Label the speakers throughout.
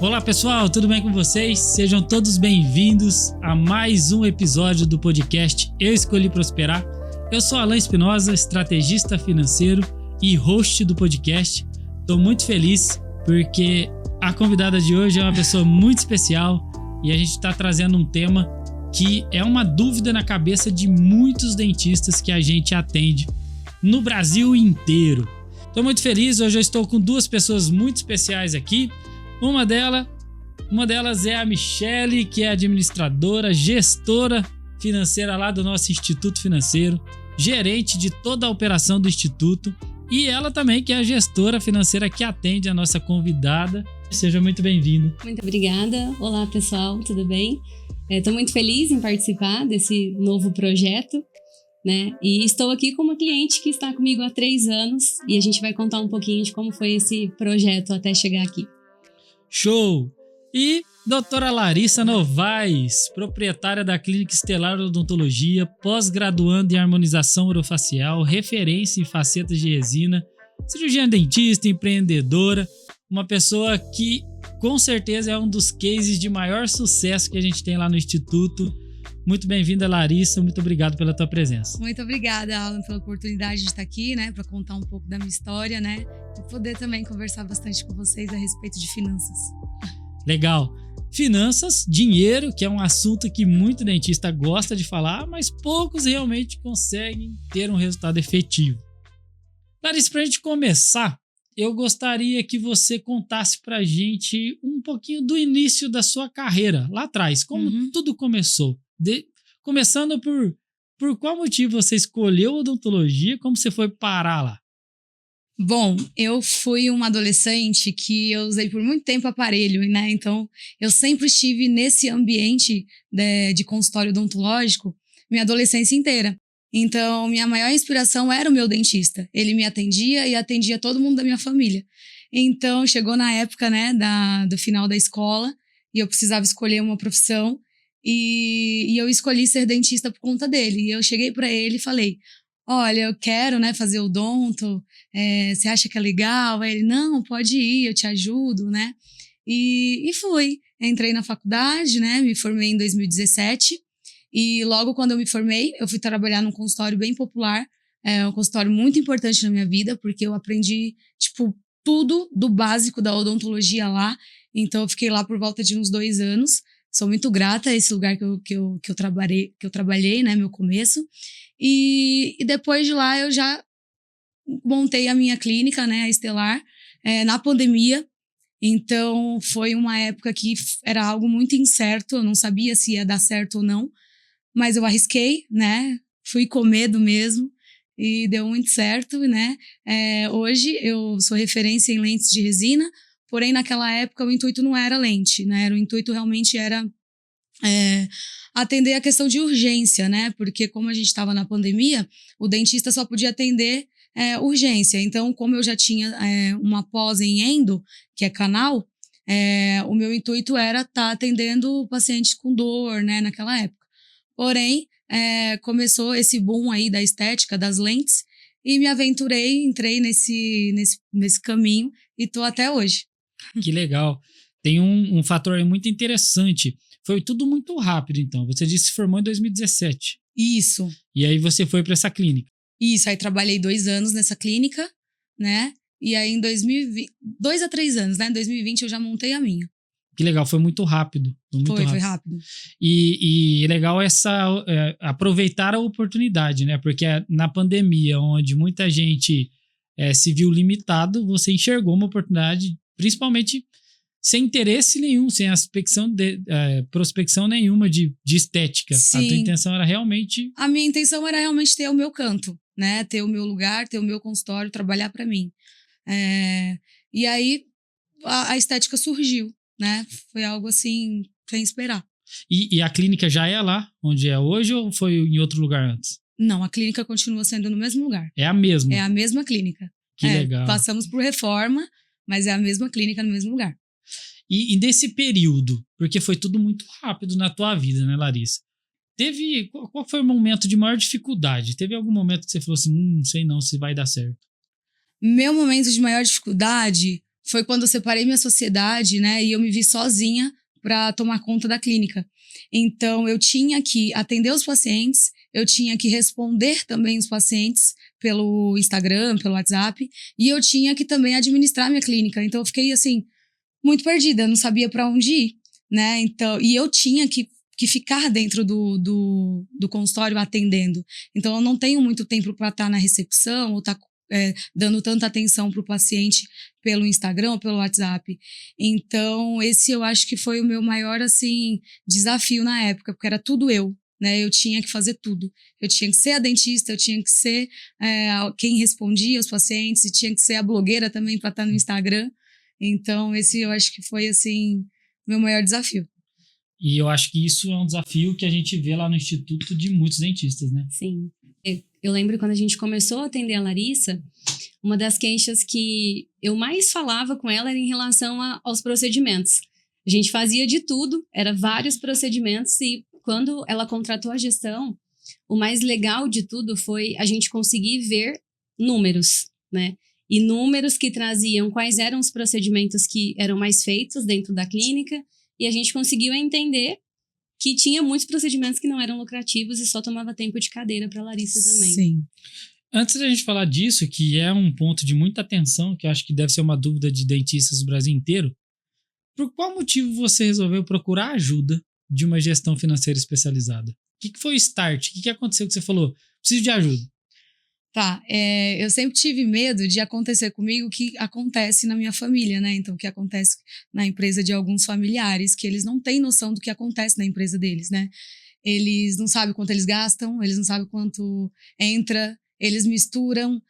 Speaker 1: Olá pessoal, tudo bem com vocês? Sejam todos bem-vindos a mais um episódio do podcast Eu Escolhi Prosperar. Eu sou Alan Espinosa, estrategista financeiro e host do podcast. Estou muito feliz porque a convidada de hoje é uma pessoa muito especial e a gente está trazendo um tema que é uma dúvida na cabeça de muitos dentistas que a gente atende no Brasil inteiro. Estou muito feliz, hoje eu estou com duas pessoas muito especiais aqui. Uma delas é a Michele, que é administradora, gestora financeira lá do nosso Instituto Financeiro, gerente de toda a operação do Instituto, e ela também que é a gestora financeira que atende a nossa convidada. Seja muito bem-vinda.
Speaker 2: Muito obrigada. Olá, pessoal, tudo bem? Estou muito feliz em participar desse novo projeto, né? E estou aqui com uma cliente que está comigo há 3 anos e a gente vai contar um pouquinho de como foi esse projeto até chegar aqui.
Speaker 1: Show! E doutora Larissa Novaes, proprietária da Clínica Estelar Odontologia, pós-graduanda em harmonização orofacial, referência em facetas de resina, cirurgiã dentista, empreendedora, uma pessoa que com certeza é um dos cases de maior sucesso que a gente tem lá no Instituto. Muito bem-vinda, Larissa, muito obrigado pela tua presença.
Speaker 3: Muito obrigada, Alan, pela oportunidade de estar aqui, né, para contar um pouco da minha história, né, e poder também conversar bastante com vocês a respeito de finanças.
Speaker 1: Legal. Finanças, dinheiro, que é um assunto que muito dentista gosta de falar, mas poucos realmente conseguem ter um resultado efetivo. Larissa, para a gente começar, eu gostaria que você contasse para a gente um pouquinho do início da sua carreira, lá atrás, como tudo começou. Começando por qual motivo você escolheu odontologia, como você foi parar lá?
Speaker 3: Bom, eu fui uma adolescente que eu usei por muito tempo aparelho, né? Então, eu sempre estive nesse ambiente de consultório odontológico minha adolescência inteira. Então, minha maior inspiração era o meu dentista. Ele me atendia e atendia todo mundo da minha família. Então, chegou na época, né, do final da escola e eu precisava escolher uma profissão e eu escolhi ser dentista por conta dele. E eu cheguei para ele e falei: olha, eu quero, né, fazer odonto, você acha que é legal? Aí ele: não, pode ir, eu te ajudo, né? E fui. Entrei na faculdade, né, me formei em 2017 e logo quando eu me formei, eu fui trabalhar num consultório bem popular, um consultório muito importante na minha vida, porque eu aprendi, tipo, tudo do básico da odontologia lá. Então eu fiquei lá por volta de uns 2 anos. Sou muito grata a esse lugar que eu trabalhei, né, meu começo. E depois de lá eu já montei a minha clínica, né, a Estelar, na pandemia. Então foi uma época que era algo muito incerto, eu não sabia se ia dar certo ou não, mas eu arrisquei, né, fui com medo mesmo e deu muito certo, né. Hoje eu sou referência em lentes de resina, porém naquela época o intuito não era lente, né, o intuito realmente era atender a questão de urgência, né? Porque como a gente estava na pandemia, o dentista só podia atender urgência. Então, como eu já tinha uma pós em endo, que é canal, o meu intuito era estar atendendo pacientes com dor, né? Naquela época. Porém, começou esse boom aí da estética, das lentes, e me aventurei, entrei nesse caminho e estou até hoje.
Speaker 1: Que legal. Tem um fator muito interessante. Foi tudo muito rápido, então. Você disse que se formou em 2017.
Speaker 3: Isso.
Speaker 1: E aí você foi para essa clínica.
Speaker 3: Isso, aí trabalhei 2 anos nessa clínica, né? E aí em 2020, 2 a 3 anos, né? Em 2020 eu já montei a minha.
Speaker 1: Que legal, foi muito rápido.
Speaker 3: Foi rápido.
Speaker 1: E legal aproveitar a oportunidade, né? Porque na pandemia, onde muita gente se viu limitado, você enxergou uma oportunidade, principalmente sem interesse nenhum, sem prospecção nenhuma de estética.
Speaker 3: Sim.
Speaker 1: A tua intenção era realmente...
Speaker 3: A minha intenção era realmente ter o meu canto, né? Ter o meu lugar, ter o meu consultório, trabalhar para mim. E aí a estética surgiu, né? Foi algo assim, sem esperar.
Speaker 1: E a clínica já é lá, onde é hoje, ou foi em outro lugar antes?
Speaker 3: Não, a clínica continua sendo no mesmo lugar.
Speaker 1: É a mesma?
Speaker 3: É a mesma clínica.
Speaker 1: Que legal.
Speaker 3: Passamos por reforma, mas é a mesma clínica no mesmo lugar.
Speaker 1: E nesse período, porque foi tudo muito rápido na tua vida, né, Larissa? Qual foi o momento de maior dificuldade? Teve algum momento que você falou assim, não sei não se vai dar certo?
Speaker 3: Meu momento de maior dificuldade foi quando eu separei minha sociedade, né? E eu me vi sozinha para tomar conta da clínica. Então, eu tinha que atender os pacientes, eu tinha que responder também os pacientes pelo Instagram, pelo WhatsApp, e eu tinha que também administrar minha clínica. Então, eu fiquei, assim, muito perdida, não sabia para onde ir, né? Então, e eu tinha que ficar dentro do consultório atendendo. Então, eu não tenho muito tempo para estar na recepção ou estar dando tanta atenção para o paciente pelo Instagram ou pelo WhatsApp. Então, esse eu acho que foi o meu maior, assim, desafio na época, porque era tudo eu, né? Eu tinha que fazer tudo. Eu tinha que ser a dentista, eu tinha que ser quem respondia aos pacientes, e tinha que ser a blogueira também para estar no Instagram. Então, esse eu acho que foi, assim, meu maior desafio.
Speaker 1: E eu acho que isso é um desafio que a gente vê lá no Instituto de muitos dentistas, né?
Speaker 2: Sim. Eu lembro quando a gente começou a atender a Larissa, uma das queixas que eu mais falava com ela era em relação aos procedimentos. A gente fazia de tudo, era vários procedimentos, e quando ela contratou a gestão, o mais legal de tudo foi a gente conseguir ver números, né? E números que traziam quais eram os procedimentos que eram mais feitos dentro da clínica, e a gente conseguiu entender que tinha muitos procedimentos que não eram lucrativos e só tomava tempo de cadeira para Larissa também.
Speaker 3: Sim.
Speaker 1: Antes da gente falar disso, que é um ponto de muita atenção, que eu acho que deve ser uma dúvida de dentistas do Brasil inteiro, por qual motivo você resolveu procurar ajuda de uma gestão financeira especializada? O que foi o start? O que aconteceu que você falou, preciso de ajuda?
Speaker 3: Tá, eu sempre tive medo de acontecer comigo o que acontece na minha família, né? Então, o que acontece na empresa de alguns familiares, que eles não têm noção do que acontece na empresa deles, né? Eles não sabem quanto eles gastam, eles não sabem quanto entra, eles misturam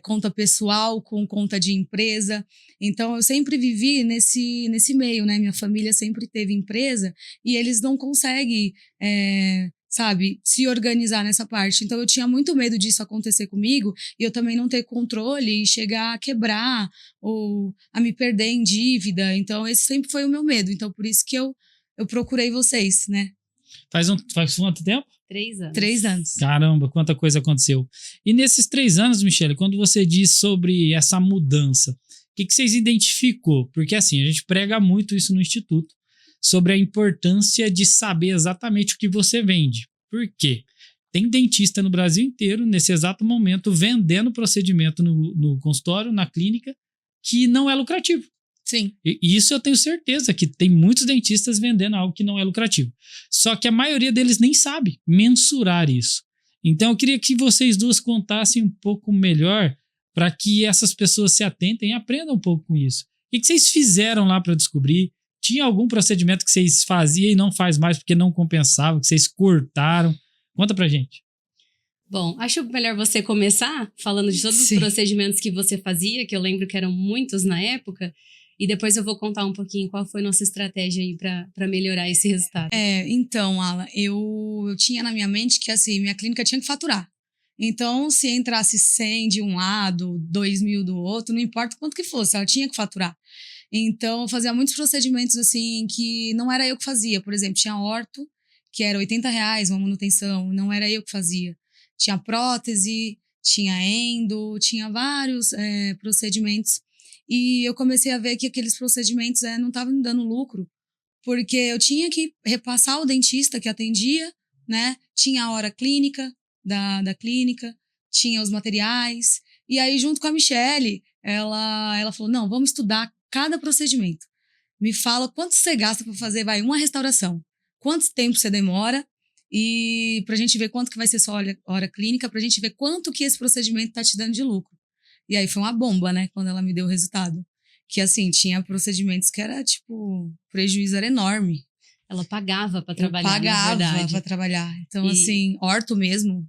Speaker 3: conta pessoal com conta de empresa. Então, eu sempre vivi nesse meio, né? Minha família sempre teve empresa e eles não conseguem se organizar nessa parte. Então, eu tinha muito medo disso acontecer comigo e eu também não ter controle e chegar a quebrar ou a me perder em dívida. Então, esse sempre foi o meu medo. Então, por isso que eu procurei vocês, né?
Speaker 1: Faz quanto tempo?
Speaker 2: 3 anos.
Speaker 3: 3 anos.
Speaker 1: Caramba, quanta coisa aconteceu. E nesses 3 anos, Michele, quando você diz sobre essa mudança, o que vocês identificou? Porque assim, a gente prega muito isso no Instituto, sobre a importância de saber exatamente o que você vende. Por quê? Tem dentista no Brasil inteiro, nesse exato momento, vendendo procedimento no consultório, na clínica, que não é lucrativo.
Speaker 3: Sim.
Speaker 1: E isso eu tenho certeza que tem muitos dentistas vendendo algo que não é lucrativo. Só que a maioria deles nem sabe mensurar isso. Então eu queria que vocês duas contassem um pouco melhor para que essas pessoas se atentem e aprendam um pouco com isso. O que vocês fizeram lá para descobrir? Tinha algum procedimento que vocês faziam e não faz mais porque não compensava, que vocês cortaram? Conta pra gente.
Speaker 2: Bom, acho melhor você começar falando de todos os procedimentos que você fazia, que eu lembro que eram muitos na época, e depois eu vou contar um pouquinho qual foi a nossa estratégia aí para melhorar esse resultado.
Speaker 3: Então, Ala, eu tinha na minha mente que assim, minha clínica tinha que faturar. Então, se entrasse 100 de um lado, 2.000 do outro, não importa quanto que fosse, ela tinha que faturar. Então, eu fazia muitos procedimentos assim que não era eu que fazia. Por exemplo, tinha orto, que era R$80 uma manutenção, não era eu que fazia. Tinha prótese, tinha endo, tinha vários procedimentos. E eu comecei a ver que aqueles procedimentos não estavam me dando lucro, porque eu tinha que repassar o dentista que atendia, né? Tinha a hora clínica da clínica, tinha os materiais. E aí, junto com a Michele, ela falou, não, vamos estudar cada procedimento. Me fala quanto você gasta para fazer, uma restauração. Quanto tempo você demora e pra gente ver quanto que vai ser sua hora clínica, pra gente ver quanto que esse procedimento tá te dando de lucro. E aí foi uma bomba, né, quando ela me deu o resultado. Que assim, tinha procedimentos que era tipo, o prejuízo era enorme.
Speaker 2: Ela pagava para trabalhar,
Speaker 3: pagava para trabalhar. Então, assim, orto mesmo,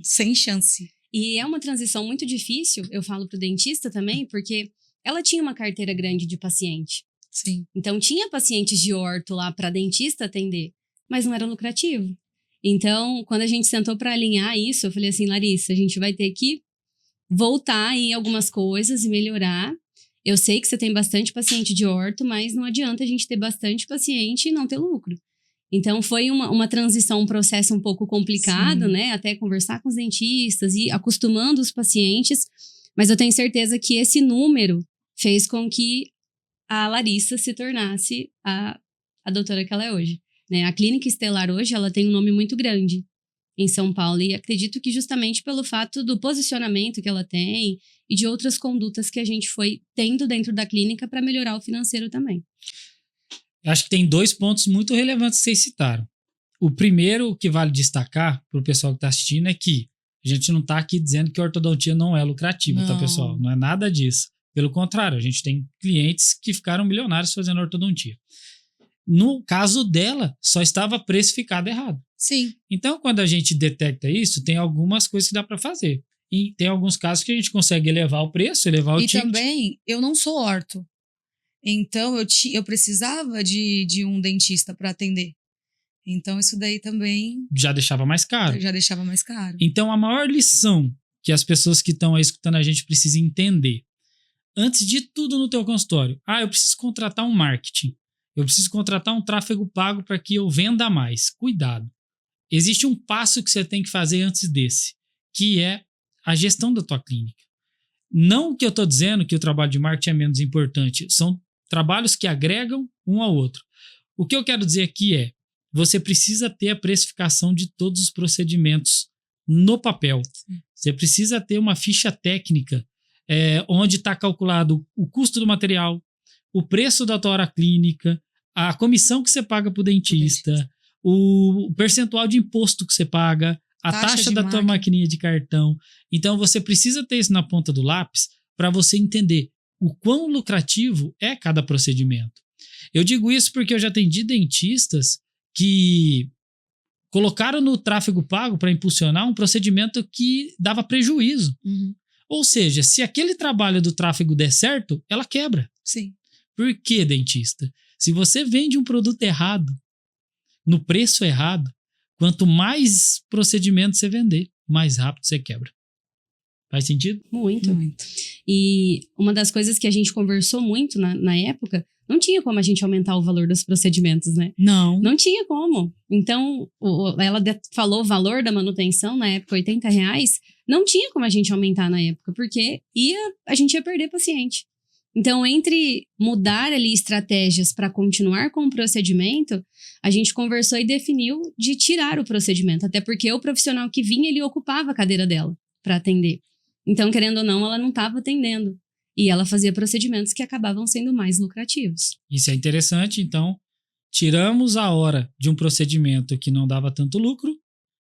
Speaker 3: sem chance.
Speaker 2: E é uma transição muito difícil, eu falo pro dentista também, porque ela tinha uma carteira grande de paciente.
Speaker 3: Sim.
Speaker 2: Então, tinha pacientes de orto lá para dentista atender, mas não era lucrativo. Então, quando a gente sentou para alinhar isso, eu falei assim, Larissa, a gente vai ter que voltar em algumas coisas e melhorar. Eu sei que você tem bastante paciente de orto, mas não adianta a gente ter bastante paciente e não ter lucro. Então, foi uma transição, um processo um pouco complicado, né? Até conversar com os dentistas e acostumando os pacientes, Mas eu tenho certeza que esse número fez com que a Larissa se tornasse a doutora que ela é hoje, né? A Clínica Estelar hoje, ela tem um nome muito grande em São Paulo, e acredito que justamente pelo fato do posicionamento que ela tem e de outras condutas que a gente foi tendo dentro da clínica para melhorar o financeiro também.
Speaker 1: Acho que tem 2 pontos muito relevantes que vocês citaram. O primeiro que vale destacar para o pessoal que está assistindo é que a gente não está aqui dizendo que a ortodontia não é lucrativa, tá, pessoal? Não é nada disso. Pelo contrário, a gente tem clientes que ficaram milionários fazendo ortodontia. No caso dela, só estava precificado errado.
Speaker 3: Sim.
Speaker 1: Então, quando a gente detecta isso, tem algumas coisas que dá para fazer. E tem alguns casos que a gente consegue elevar o preço, elevar o ticket.
Speaker 3: E também, eu não sou orto. Então, eu precisava de um dentista para atender. Então, isso daí também...
Speaker 1: Já deixava mais caro.
Speaker 3: Já deixava mais caro.
Speaker 1: Então, a maior lição que as pessoas que estão aí escutando a gente precisam entender, antes de tudo no teu consultório, eu preciso contratar um marketing. Eu preciso contratar um tráfego pago para que eu venda mais. Cuidado. Existe um passo que você tem que fazer antes desse, que é a gestão da tua clínica. Não que eu estou dizendo que o trabalho de marketing é menos importante. São trabalhos que agregam um ao outro. O que eu quero dizer aqui é, você precisa ter a precificação de todos os procedimentos no papel. Você precisa ter uma ficha técnica onde está calculado o custo do material, o preço da tua hora clínica, a comissão que você paga para o dentista, o percentual de imposto que você paga, a taxa da tua maquininha de cartão. Então, você precisa ter isso na ponta do lápis para você entender o quão lucrativo é cada procedimento. Eu digo isso porque eu já atendi dentistas que colocaram no tráfego pago para impulsionar um procedimento que dava prejuízo.
Speaker 3: Uhum.
Speaker 1: Ou seja, se aquele trabalho do tráfego der certo, ela quebra.
Speaker 3: Sim.
Speaker 1: Por que, dentista? Se você vende um produto errado, no preço errado, quanto mais procedimentos você vender, mais rápido você quebra. Faz sentido?
Speaker 2: Muito. E uma das coisas que a gente conversou muito na época, não tinha como a gente aumentar o valor dos procedimentos, né?
Speaker 3: Não.
Speaker 2: Não tinha como. Então, ela falou o valor da manutenção na época, R$80. Não tinha como a gente aumentar na época, porque a gente ia perder paciente. Então, entre mudar ali estratégias para continuar com o procedimento, a gente conversou e definiu de tirar o procedimento. Até porque o profissional que vinha, ele ocupava a cadeira dela para atender. Então, querendo ou não, ela não estava atendendo. E ela fazia procedimentos que acabavam sendo mais lucrativos.
Speaker 1: Isso é interessante. Então, tiramos a hora de um procedimento que não dava tanto lucro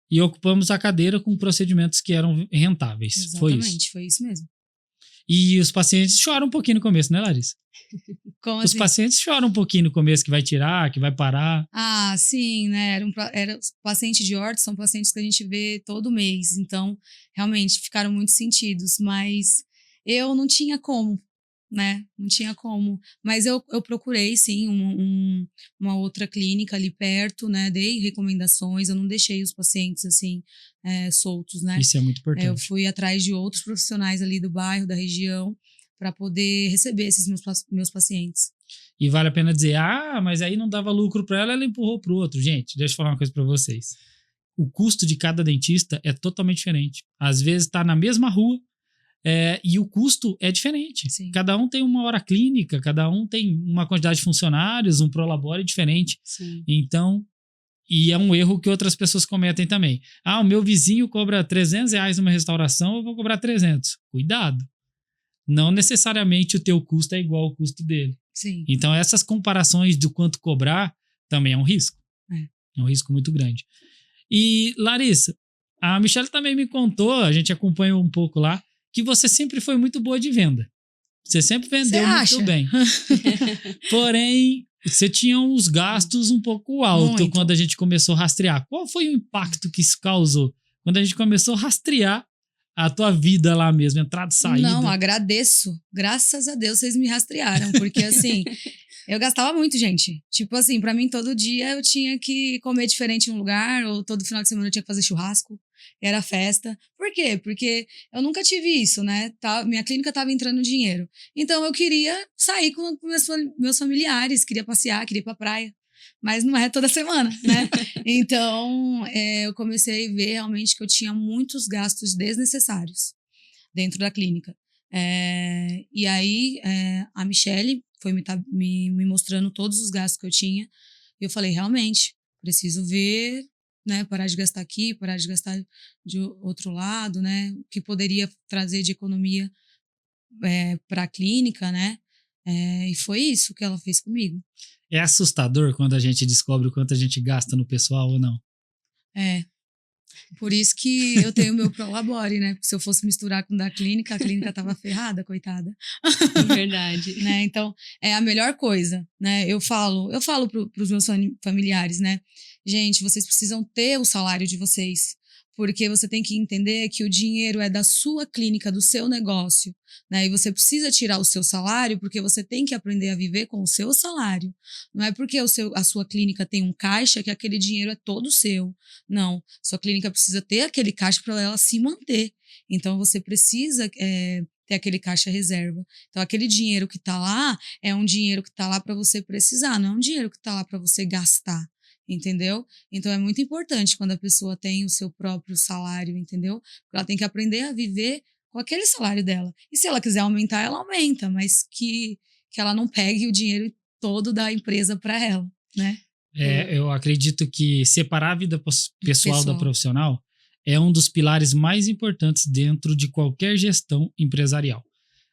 Speaker 1: e ocupamos a cadeira com procedimentos que eram rentáveis.
Speaker 3: Exatamente, foi isso mesmo.
Speaker 1: E os pacientes choram um pouquinho no começo, né, Larissa?
Speaker 3: Como
Speaker 1: Os
Speaker 3: assim?
Speaker 1: pacientes choram um pouquinho no começo, que vai tirar, que vai parar.
Speaker 3: Ah, sim, né? Os pacientes de orto são pacientes que a gente vê todo mês. Então, realmente, ficaram muito sentidos. Mas eu não tinha como, né? Não tinha como. Mas eu procurei, sim, uma outra clínica ali perto, né? Dei recomendações. Eu não deixei os pacientes, assim, soltos, né?
Speaker 1: Isso é muito importante.
Speaker 3: Eu fui atrás de outros profissionais ali do bairro, da região, para poder receber esses meus pacientes.
Speaker 1: E vale a pena dizer, mas aí não dava lucro para ela empurrou para o outro. Gente, deixa eu falar uma coisa para vocês. O custo de cada dentista é totalmente diferente. Às vezes está na mesma rua e o custo é diferente.
Speaker 3: Sim.
Speaker 1: Cada um tem uma hora clínica, cada um tem uma quantidade de funcionários, um prolabore diferente.
Speaker 2: Sim.
Speaker 1: Então, e é um erro que outras pessoas cometem também. O meu vizinho cobra R$300 numa restauração, eu vou cobrar 300. Cuidado. Não necessariamente o teu custo é igual ao custo dele.
Speaker 3: Sim.
Speaker 1: Então, essas comparações do quanto cobrar também é um risco. É um risco muito grande. E, Larissa, a Michelle também me contou, a gente acompanhou um pouco lá, que você sempre foi muito boa de venda. Você sempre vendeu muito bem. Porém, você tinha uns gastos um pouco altos quando a gente começou a rastrear. Qual foi o impacto que isso causou quando a gente começou a rastrear a tua vida lá mesmo, entrada e saída?
Speaker 3: Não, agradeço. Graças a Deus vocês me rastrearam, porque assim, eu gastava muito, gente. Tipo assim, pra mim todo dia eu tinha que comer diferente em um lugar, ou todo final de semana eu tinha que fazer churrasco, era festa. Por quê? Porque eu nunca tive isso, né? Minha clínica tava entrando dinheiro. Então eu queria sair com meus familiares, queria passear, queria ir pra praia. Mas não é toda semana, né? Então, eu comecei a ver realmente que eu tinha muitos gastos desnecessários dentro da clínica. E aí, a Michele foi me mostrando todos os gastos que eu tinha. E eu falei, realmente, preciso ver, né? Parar de gastar aqui, parar de gastar de outro lado, né? O que poderia trazer de economia para a clínica, né? E foi isso que ela fez comigo.
Speaker 1: É assustador quando a gente descobre o quanto a gente gasta no pessoal ou não?
Speaker 3: Por isso que eu tenho o meu Prolabore, né? Porque se eu fosse misturar com o da clínica, a clínica tava ferrada, coitada.
Speaker 2: Verdade.
Speaker 3: Né? Então, é a melhor coisa, né? Eu falo pros meus familiares, né? Gente, vocês precisam ter o salário de vocês. Porque você tem que entender que o dinheiro é da sua clínica, do seu negócio, né? E você precisa tirar o seu salário porque você tem que aprender a viver com o seu salário. Não é porque a sua clínica tem um caixa que aquele dinheiro é todo seu. Não, sua clínica precisa ter aquele caixa para ela se manter. Então, você precisa ter aquele caixa reserva. Então, aquele dinheiro que está lá é um dinheiro que está lá para você precisar, não é um dinheiro que está lá para você gastar. Entendeu? Então é muito importante quando a pessoa tem o seu próprio salário, entendeu? Porque ela tem que aprender a viver com aquele salário dela. E se ela quiser aumentar, ela aumenta, mas que ela não pegue o dinheiro todo da empresa para ela, né?
Speaker 1: Eu acredito que separar a vida pessoal da profissional é um dos pilares mais importantes dentro de qualquer gestão empresarial.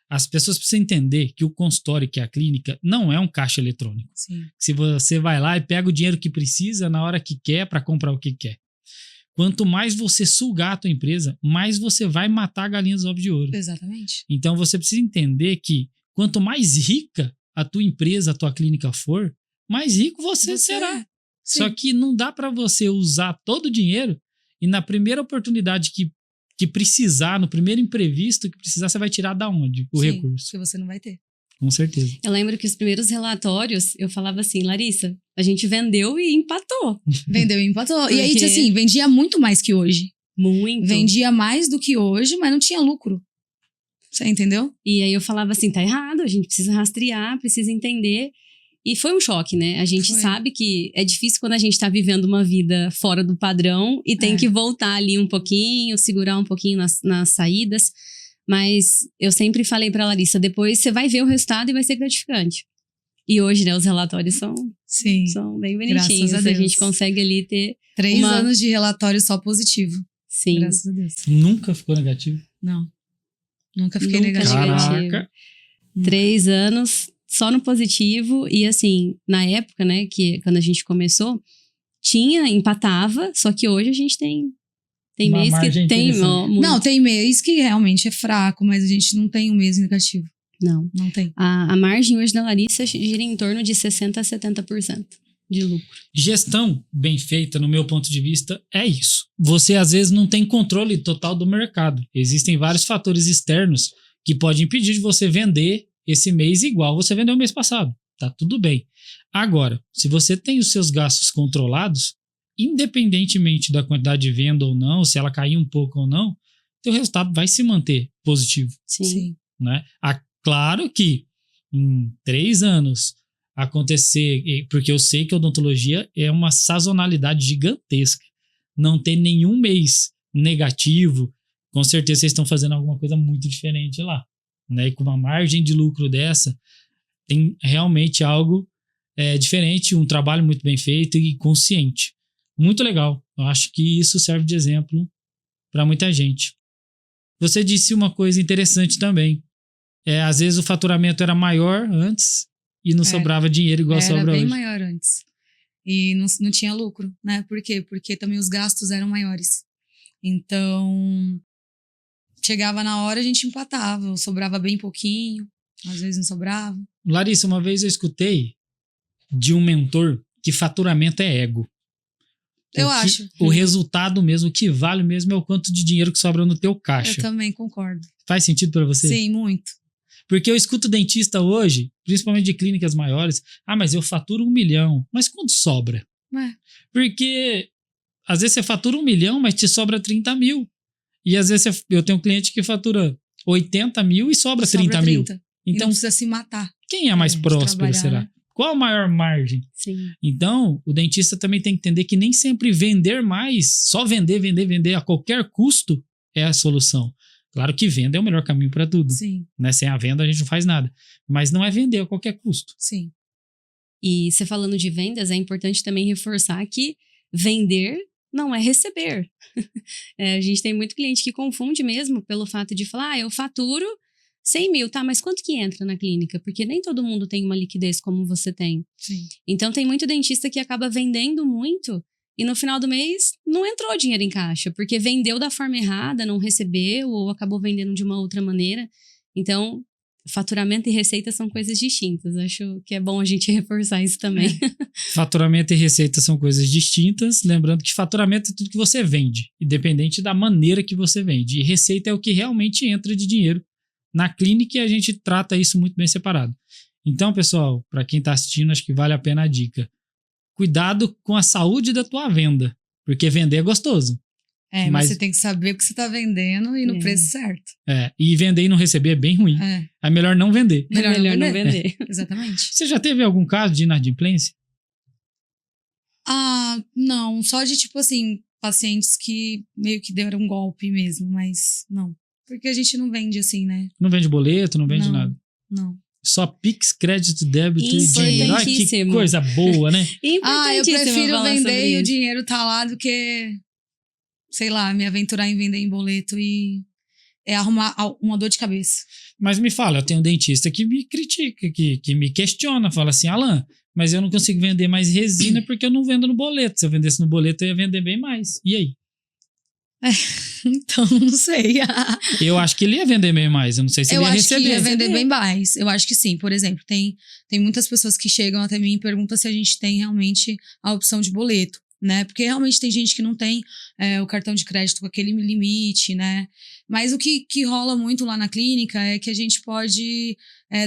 Speaker 1: As pessoas precisam entender que o consultório, que é a clínica, não é um caixa eletrônico.
Speaker 3: Sim.
Speaker 1: Se você vai lá e pega o dinheiro que precisa na hora que quer para comprar o que quer. Quanto mais você sugar a tua empresa, mais você vai matar a galinha dos ovos de ouro.
Speaker 3: Exatamente.
Speaker 1: Então você precisa entender que quanto mais rica a tua empresa, a tua clínica for, mais rico você será.
Speaker 3: Sim.
Speaker 1: Só que não dá para você usar todo o dinheiro e na primeira oportunidade que precisar, no primeiro imprevisto que precisar, você vai tirar da onde o recurso?
Speaker 3: Que você não vai ter.
Speaker 1: Com certeza.
Speaker 2: Eu lembro que os primeiros relatórios, eu falava assim, Larissa, a gente vendeu e empatou.
Speaker 3: Vendeu e empatou.
Speaker 2: Porque...
Speaker 3: E aí, assim, vendia muito mais que hoje.
Speaker 2: Muito.
Speaker 3: Vendia mais do que hoje, mas não tinha lucro. Você entendeu?
Speaker 2: E aí eu falava assim, tá errado, a gente precisa rastrear, precisa entender. E foi um choque, né? A gente sabe que é difícil quando a gente tá vivendo uma vida fora do padrão e tem que voltar ali um pouquinho, segurar um pouquinho nas saídas. Mas eu sempre falei pra Larissa, depois você vai ver o resultado e vai ser gratificante. E hoje, né, os relatórios são bem bonitinhos. A gente consegue ali ter
Speaker 3: 3 anos de relatório só positivo.
Speaker 2: Sim.
Speaker 3: Graças a Deus.
Speaker 1: Nunca ficou negativo?
Speaker 3: Não. Nunca fiquei negativo.
Speaker 1: Caraca.
Speaker 2: 3 anos só no positivo. E assim, na época, né, que quando a gente começou, empatava, só que hoje a gente tem mês que tem...
Speaker 3: Não, tem mês que realmente é fraco, mas a gente não tem um mês negativo. Não tem.
Speaker 2: A margem hoje da Larissa gira em torno de 60% a 70% de lucro.
Speaker 1: Gestão bem feita, no meu ponto de vista, é isso. Você, às vezes, não tem controle total do mercado. Existem vários fatores externos que podem impedir de você vender esse mês igual você vendeu o mês passado. Tá tudo bem. Agora, se você tem os seus gastos controlados, independentemente da quantidade de venda ou não, se ela cair um pouco ou não, teu resultado vai se manter positivo.
Speaker 2: Sim.
Speaker 1: Né? Claro que em 3 anos acontecer, porque eu sei que a odontologia é uma sazonalidade gigantesca. Não ter nenhum mês negativo, com certeza vocês estão fazendo alguma coisa muito diferente lá. Né? E com uma margem de lucro dessa, tem realmente algo diferente, um trabalho muito bem feito e consciente. Muito legal. Eu acho que isso serve de exemplo para muita gente. Você disse uma coisa interessante também. Às vezes o faturamento era maior antes e não sobrava dinheiro igual sobra hoje.
Speaker 3: Era bem maior antes. E não tinha lucro, né? Por quê? Porque também os gastos eram maiores. Então, chegava na hora, a gente empatava. Sobrava bem pouquinho, às vezes não sobrava.
Speaker 1: Larissa, uma vez eu escutei de um mentor que faturamento é ego.
Speaker 3: Eu acho.
Speaker 1: O resultado mesmo, o que vale mesmo é o quanto de dinheiro que sobra no teu caixa.
Speaker 3: Eu também concordo.
Speaker 1: Faz sentido para você?
Speaker 3: Sim, muito.
Speaker 1: Porque eu escuto dentista hoje, principalmente de clínicas maiores, mas eu faturo 1 milhão. Mas quanto sobra? Porque às vezes você fatura 1 milhão, mas te sobra 30 mil. E às vezes eu tenho um cliente que fatura 80 mil e sobra 30 mil. Então
Speaker 3: e não precisa se matar.
Speaker 1: Quem é mais próspero, será? Né? Qual a maior margem?
Speaker 2: Sim.
Speaker 1: Então, o dentista também tem que entender que nem sempre vender mais, só vender a qualquer custo é a solução. Claro que venda é o melhor caminho para tudo.
Speaker 3: Sim,
Speaker 1: Né? Sem a venda a gente não faz nada. Mas não é vender a qualquer custo.
Speaker 3: sim.
Speaker 2: E você falando de vendas, é importante também reforçar que vender não é receber. A gente tem muito cliente que confunde mesmo pelo fato de falar, eu faturo 100 mil, tá? Mas quanto que entra na clínica? Porque nem todo mundo tem uma liquidez como você tem.
Speaker 3: Sim.
Speaker 2: Então tem muito dentista que acaba vendendo muito e no final do mês não entrou dinheiro em caixa, porque vendeu da forma errada, não recebeu ou acabou vendendo de uma outra maneira. Então, faturamento e receita são coisas distintas. Acho que é bom a gente reforçar isso também.
Speaker 1: Faturamento e receita são coisas distintas. Lembrando que faturamento é tudo que você vende, independente da maneira que você vende. E receita é o que realmente entra de dinheiro na clínica e a gente trata isso muito bem separado. Então, pessoal, para quem está assistindo, acho que vale a pena a dica. Cuidado com a saúde da tua venda, porque vender é gostoso.
Speaker 3: Mas você tem que saber o que você está vendendo e no preço certo.
Speaker 1: E vender e não receber é bem ruim. É melhor não vender.
Speaker 2: Melhor não vender.
Speaker 3: Exatamente.
Speaker 1: Você já teve algum caso de inadimplência?
Speaker 3: Não. Só de, tipo assim, pacientes que meio que deram um golpe mesmo, mas não. Porque a gente não vende assim, né?
Speaker 1: Não vende boleto, não vende nada?
Speaker 3: Não.
Speaker 1: Só Pix, crédito, débito e dinheiro. Ai, que coisa boa, né?
Speaker 3: Eu prefiro vender e o dinheiro tá lá do que, sei lá, me aventurar em vender em boleto e arrumar uma dor de cabeça.
Speaker 1: Mas me fala, eu tenho um dentista que me critica, que me questiona, fala assim, Alan, mas eu não consigo vender mais resina porque eu não vendo no boleto. Se eu vendesse no boleto, eu ia vender bem mais. E aí?
Speaker 3: Então, não sei.
Speaker 1: Eu acho que ele ia vender bem mais. Eu não sei se ele ia receber.
Speaker 3: Eu acho que ia vender bem mais. Eu acho que sim. Por exemplo, tem muitas pessoas que chegam até mim e perguntam se a gente tem realmente a opção de boleto, né? Porque realmente tem gente que não tem o cartão de crédito com aquele limite, né? Mas o que rola muito lá na clínica é que a gente pode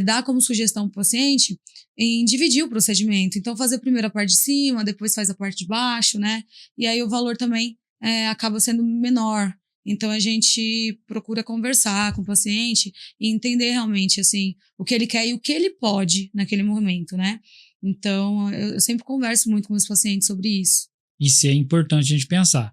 Speaker 3: dar como sugestão para o paciente em dividir o procedimento. Então, fazer primeiro a parte de cima, depois faz a parte de baixo, né? E aí o valor também acaba sendo menor. Então, a gente procura conversar com o paciente e entender realmente, assim, o que ele quer e o que ele pode naquele momento, né? Então, eu sempre converso muito com os pacientes sobre isso.
Speaker 1: Isso é importante a gente pensar.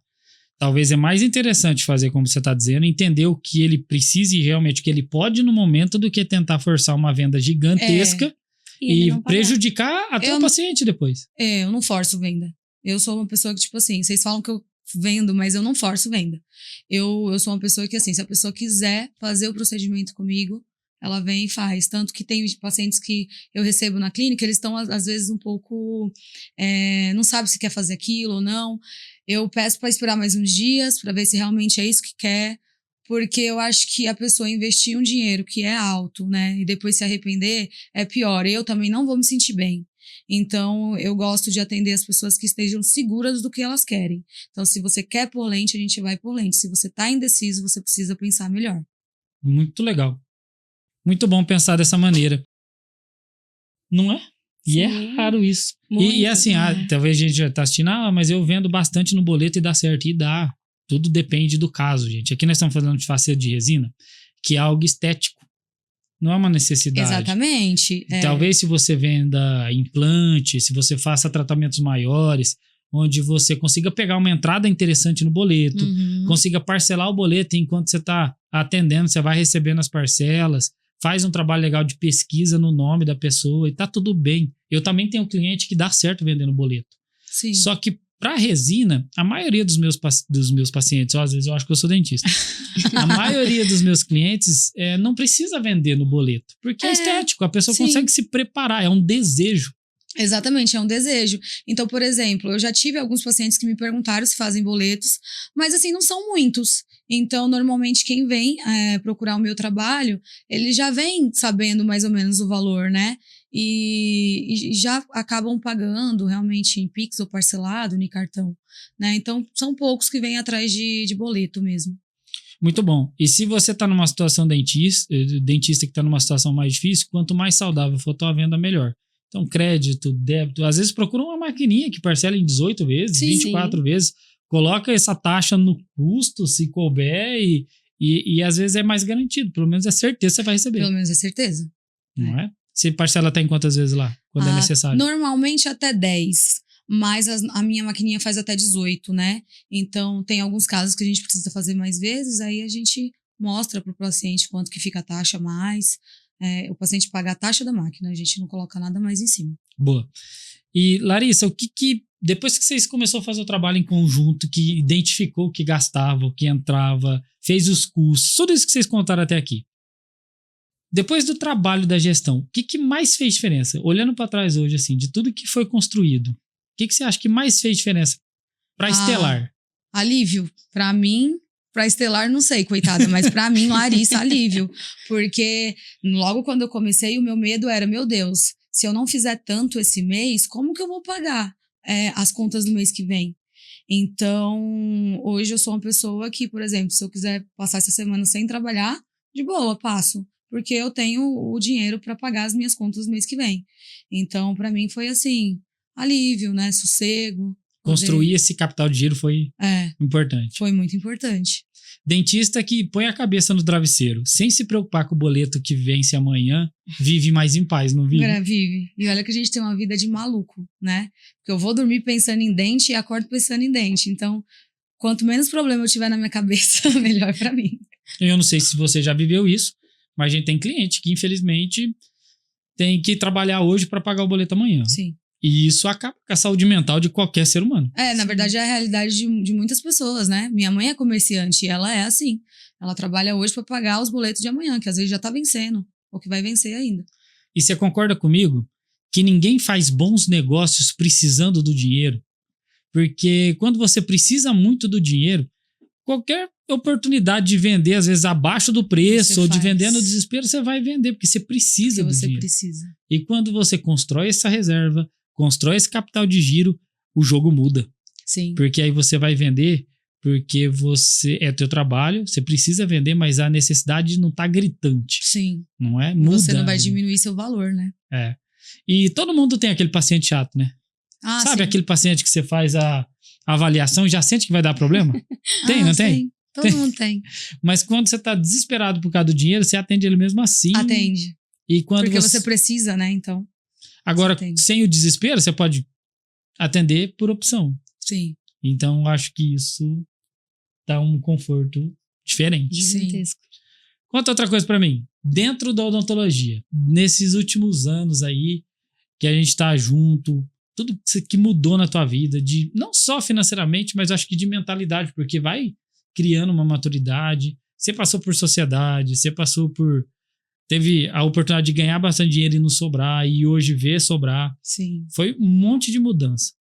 Speaker 1: Talvez é mais interessante fazer como você está dizendo, entender o que ele precisa e realmente o que ele pode no momento do que tentar forçar uma venda gigantesca e prejudicar até o paciente depois.
Speaker 3: Eu não forço venda. Eu sou uma pessoa que, tipo assim, vocês falam que eu vendo, mas eu não forço venda. Eu sou uma pessoa que, assim, se a pessoa quiser fazer o procedimento comigo, ela vem e faz. Tanto que tem pacientes que eu recebo na clínica, eles estão, às vezes, um pouco... não sabe se quer fazer aquilo ou não. Eu peço para esperar mais uns dias, para ver se realmente é isso que quer, porque eu acho que a pessoa investir um dinheiro que é alto, né, e depois se arrepender, é pior. Eu também não vou me sentir bem. Então, eu gosto de atender as pessoas que estejam seguras do que elas querem. Então, se você quer pôr lente, a gente vai pôr lente. Se você está indeciso, você precisa pensar melhor.
Speaker 1: Muito legal. Muito bom pensar dessa maneira. Não é? E sim, é raro isso. E assim, talvez a gente já está assistindo, mas eu vendo bastante no boleto e dá certo. E dá. Tudo depende do caso, gente. Aqui nós estamos falando de faceta de resina, que é algo estético. Não é uma necessidade.
Speaker 3: Exatamente.
Speaker 1: Talvez se você venda implante, se você faça tratamentos maiores, onde você consiga pegar uma entrada interessante no boleto, consiga parcelar o boleto enquanto você está atendendo, você vai recebendo as parcelas, faz um trabalho legal de pesquisa no nome da pessoa e tá tudo bem. Eu também tenho um cliente que dá certo vendendo boleto.
Speaker 3: Sim.
Speaker 1: Só que para resina, a maioria dos meus pacientes, às vezes eu acho que eu sou dentista, a maioria dos meus clientes não precisa vender no boleto, porque é estético, a pessoa consegue se preparar, é um desejo.
Speaker 3: Exatamente, é um desejo. Então, por exemplo, eu já tive alguns pacientes que me perguntaram se fazem boletos, mas assim, não são muitos. Então, normalmente quem vem procurar o meu trabalho, ele já vem sabendo mais ou menos o valor, né? E já acabam pagando realmente em Pix ou parcelado, em cartão, né? Então, são poucos que vêm atrás de boleto mesmo.
Speaker 1: Muito bom. E se você está numa situação dentista que está numa situação mais difícil, quanto mais saudável for a tua venda, melhor. Então, crédito, débito, às vezes procura uma maquininha que parcela em 18 vezes, 24 vezes, coloca essa taxa no custo, se couber, e às vezes é mais garantido, pelo menos é certeza que você vai receber.
Speaker 3: Pelo menos é certeza.
Speaker 1: Não é? Você parcela até em quantas vezes lá, quando é necessário?
Speaker 3: Normalmente até 10, mas a minha maquininha faz até 18, né? Então, tem alguns casos que a gente precisa fazer mais vezes, aí a gente mostra para o paciente quanto que fica a taxa a mais. O paciente paga a taxa da máquina, a gente não coloca nada mais em cima.
Speaker 1: Boa. E, Larissa, depois que vocês começaram a fazer o trabalho em conjunto, que identificou o que gastava, o que entrava, fez os custos, tudo isso que vocês contaram até aqui. Depois do trabalho da gestão, o que mais fez diferença? Olhando para trás hoje, assim, de tudo que foi construído, o que você acha que mais fez diferença para Estelar?
Speaker 3: Alívio. Para mim, para Estelar, não sei, coitada, mas para mim, Larissa, alívio. Porque logo quando eu comecei, o meu medo era, meu Deus, se eu não fizer tanto esse mês, como que eu vou pagar as contas do mês que vem? Então, hoje eu sou uma pessoa que, por exemplo, se eu quiser passar essa semana sem trabalhar, de boa, passo. Porque eu tenho o dinheiro para pagar as minhas contas no mês que vem. Então, para mim foi assim, alívio, né? Sossego.
Speaker 1: Construir esse capital de giro foi importante.
Speaker 3: Foi muito importante.
Speaker 1: Dentista que põe a cabeça no travesseiro, sem se preocupar com o boleto que vence amanhã, vive mais em paz, não vive?
Speaker 3: Vive. E olha que a gente tem uma vida de maluco, né? Porque eu vou dormir pensando em dente e acordo pensando em dente. Então, quanto menos problema eu tiver na minha cabeça, melhor para mim.
Speaker 1: Eu não sei se você já viveu isso, mas a gente tem cliente que, infelizmente, tem que trabalhar hoje para pagar o boleto amanhã.
Speaker 3: Sim.
Speaker 1: E isso acaba com a saúde mental de qualquer ser humano.
Speaker 3: Na verdade, é a realidade de muitas pessoas, né? Minha mãe é comerciante e ela é assim. Ela trabalha hoje para pagar os boletos de amanhã, que às vezes já tá vencendo, ou que vai vencer ainda.
Speaker 1: E você concorda comigo que ninguém faz bons negócios precisando do dinheiro? Porque quando você precisa muito do dinheiro, qualquer oportunidade de vender, às vezes, abaixo do preço, ou de vender no desespero, você vai vender, porque você precisa do dinheiro.
Speaker 3: Precisa.
Speaker 1: E quando você constrói essa reserva, constrói esse capital de giro, o jogo muda.
Speaker 3: Sim.
Speaker 1: Porque aí você vai vender, porque é teu trabalho, você precisa vender, mas a necessidade não tá gritante.
Speaker 3: Sim.
Speaker 1: Não é? Muda.
Speaker 3: Você não vai diminuir seu valor, né?
Speaker 1: E todo mundo tem aquele paciente chato, né? Sabe aquele paciente que você faz a avaliação e já sente que vai dar problema? Tem, não tem?
Speaker 3: Todo mundo tem.
Speaker 1: Mas quando você tá desesperado por causa do dinheiro, você atende ele mesmo assim.
Speaker 3: Atende.
Speaker 1: E quando
Speaker 3: porque você precisa, né? Então.
Speaker 1: Agora, sem o desespero, você pode atender por opção.
Speaker 3: Sim.
Speaker 1: Então, eu acho que isso dá um conforto diferente.
Speaker 2: Gigantesco.
Speaker 1: Conta outra coisa pra mim. Dentro da odontologia, nesses últimos anos aí, que a gente tá junto, tudo que mudou na tua vida, não só financeiramente, mas acho que de mentalidade, porque vai criando uma maturidade. Você passou por sociedade, teve a oportunidade de ganhar bastante dinheiro e não sobrar, e hoje ver sobrar.
Speaker 3: Sim.
Speaker 1: Foi um monte de mudança.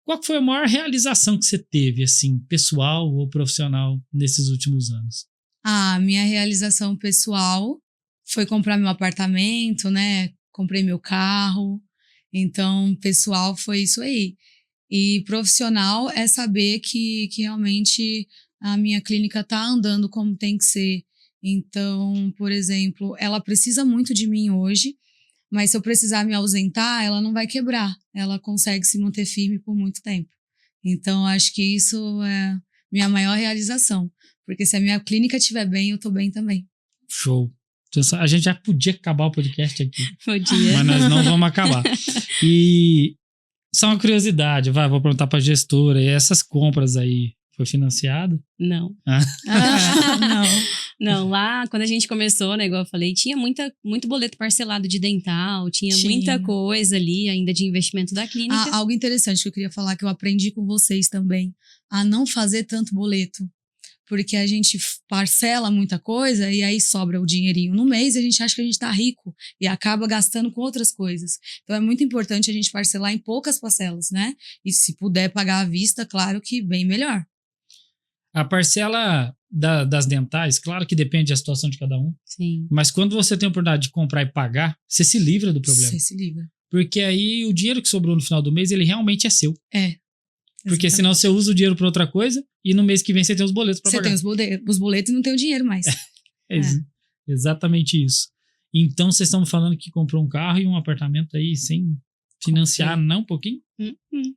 Speaker 1: Qual foi a maior realização que você teve, assim, pessoal ou profissional, nesses últimos anos?
Speaker 3: A minha realização pessoal foi comprar meu apartamento, né? Comprei meu carro. Então, pessoal, foi isso aí. E profissional é saber que realmente a minha clínica tá andando como tem que ser. Então, por exemplo, ela precisa muito de mim hoje, mas se eu precisar me ausentar, ela não vai quebrar. Ela consegue se manter firme por muito tempo. Então, acho que isso é minha maior realização. Porque se a minha clínica estiver bem, eu tô bem também.
Speaker 1: Show. A gente já podia acabar o podcast aqui.
Speaker 2: Podia.
Speaker 1: Mas nós não vamos acabar. E só uma curiosidade, vou perguntar pra gestora, e essas compras aí, foi financiado?
Speaker 2: Não.
Speaker 3: Não.
Speaker 2: Não, lá quando a gente começou, né, igual eu falei, tinha muito boleto parcelado de dental, tinha muita coisa ali ainda de investimento da clínica.
Speaker 3: Algo interessante que eu queria falar, que eu aprendi com vocês também, a não fazer tanto boleto. Porque a gente parcela muita coisa e aí sobra o dinheirinho no mês e a gente acha que a gente tá rico e acaba gastando com outras coisas. Então é muito importante a gente parcelar em poucas parcelas, né? E se puder pagar à vista, claro que bem melhor.
Speaker 1: A parcela das dentais, claro que depende da situação de cada um.
Speaker 2: Sim.
Speaker 1: Mas quando você tem a oportunidade de comprar e pagar, você se livra do problema.
Speaker 3: Você se livra.
Speaker 1: Porque aí o dinheiro que sobrou no final do mês, ele realmente é seu. Porque
Speaker 3: Exatamente.
Speaker 1: senão você usa o dinheiro para outra coisa e no mês que vem você tem os boletos para pagar.
Speaker 3: Você tem os boletos e não tem o dinheiro mais.
Speaker 1: Exatamente isso. Então vocês estão falando que comprou um carro e um apartamento aí sem financiar, não, um pouquinho?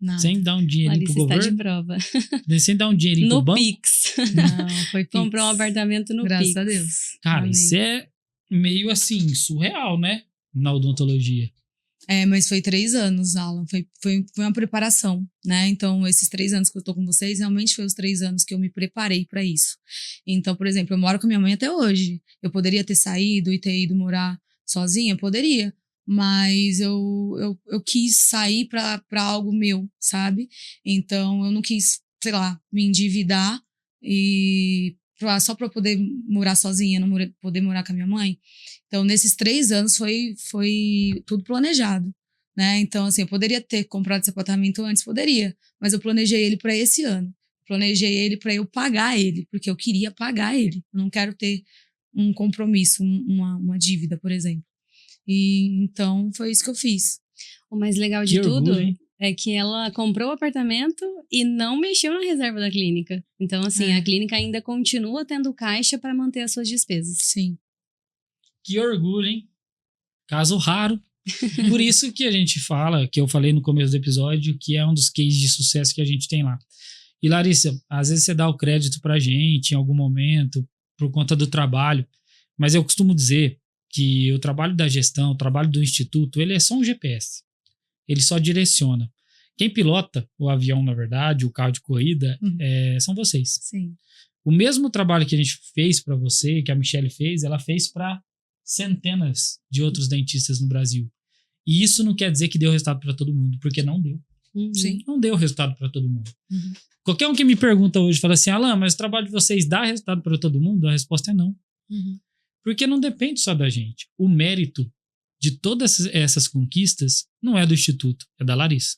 Speaker 3: Não.
Speaker 1: Sem dar um dinheirinho pro
Speaker 2: Larissa está de
Speaker 1: governo?
Speaker 2: prova.
Speaker 1: Sem dar um dinheirinho pro
Speaker 2: No
Speaker 1: banco?
Speaker 2: Pix.
Speaker 3: Não, foi Pix.
Speaker 2: Comprou um apartamento no
Speaker 3: Graças
Speaker 2: Pix.
Speaker 3: a Deus.
Speaker 1: Cara,
Speaker 3: Amém.
Speaker 1: isso é meio assim, surreal, né? Na odontologia.
Speaker 3: Mas foi 3 anos, Alan. Foi uma preparação, né? Então, esses 3 anos que eu tô com vocês, realmente foi os 3 anos que eu me preparei para isso. Então, por exemplo, eu moro com minha mãe até hoje. Eu poderia ter saído e ter ido morar sozinha? Poderia. Mas eu quis sair para algo meu, sabe? Então, eu não quis, sei lá, me endividar só para poder morar sozinha, não poder morar com a minha mãe. Então, nesses 3 anos foi tudo planejado, né? Então, assim, eu poderia ter comprado esse apartamento antes, poderia, mas eu planejei ele para esse ano. Planejei ele para eu pagar ele, porque eu queria pagar ele. Eu não quero ter um compromisso, uma dívida, por exemplo. E então foi isso que eu fiz.
Speaker 2: O mais legal de tudo é que ela comprou o apartamento e não mexeu na reserva da clínica. Então, assim, a clínica ainda continua tendo caixa para manter as suas despesas.
Speaker 3: Sim.
Speaker 1: Que orgulho, hein? Caso raro. Por isso que a gente fala, que eu falei no começo do episódio, que é um dos cases de sucesso que a gente tem lá. E Larissa, às vezes você dá o crédito pra gente em algum momento, por conta do trabalho, mas eu costumo dizer que o trabalho da gestão, o trabalho do instituto, ele é só um GPS. Ele só direciona. Quem pilota o avião, na verdade, o carro de corrida, são vocês.
Speaker 3: Sim.
Speaker 1: O mesmo trabalho que a gente fez para você, que a Michelle fez, ela fez para centenas de outros dentistas no Brasil. E isso não quer dizer que deu resultado para todo mundo, porque não deu.
Speaker 3: Sim.
Speaker 1: Não deu resultado para todo mundo. Qualquer um que me pergunta hoje, fala assim, Alan, mas o trabalho de vocês dá resultado para todo mundo? A resposta é não. Porque não depende só da gente. O mérito de todas essas conquistas não é do Instituto, é da Larissa.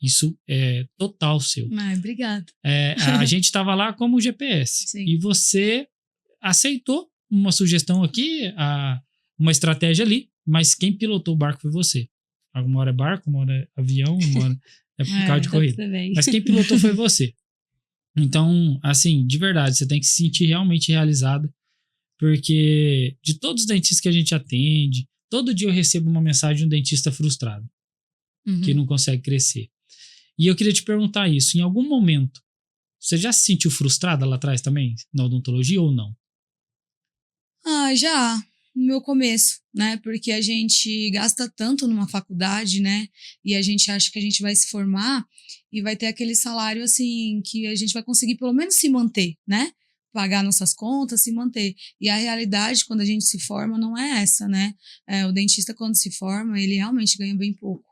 Speaker 1: Isso é total seu.
Speaker 3: Obrigada.
Speaker 1: A gente estava lá como GPS.
Speaker 3: Sim.
Speaker 1: E você aceitou uma sugestão aqui, uma estratégia ali, mas quem pilotou o barco foi você. Uma hora é barco, uma hora é avião, uma hora é carro de corrida. Mas quem pilotou foi você. Então, assim, de verdade, você tem que se sentir realmente realizado, porque de todos os dentistas que a gente atende, todo dia eu recebo uma mensagem de um dentista frustrado, que não consegue crescer. E eu queria te perguntar isso, em algum momento, você já se sentiu frustrada lá atrás também, na odontologia ou não?
Speaker 3: Já, no meu começo, né? Porque a gente gasta tanto numa faculdade, né? E a gente acha que a gente vai se formar e vai ter aquele salário, assim, que a gente vai conseguir pelo menos se manter, né? Pagar nossas contas, se manter. E a realidade, quando a gente se forma, não é essa, né? O dentista, quando se forma, ele realmente ganha bem pouco.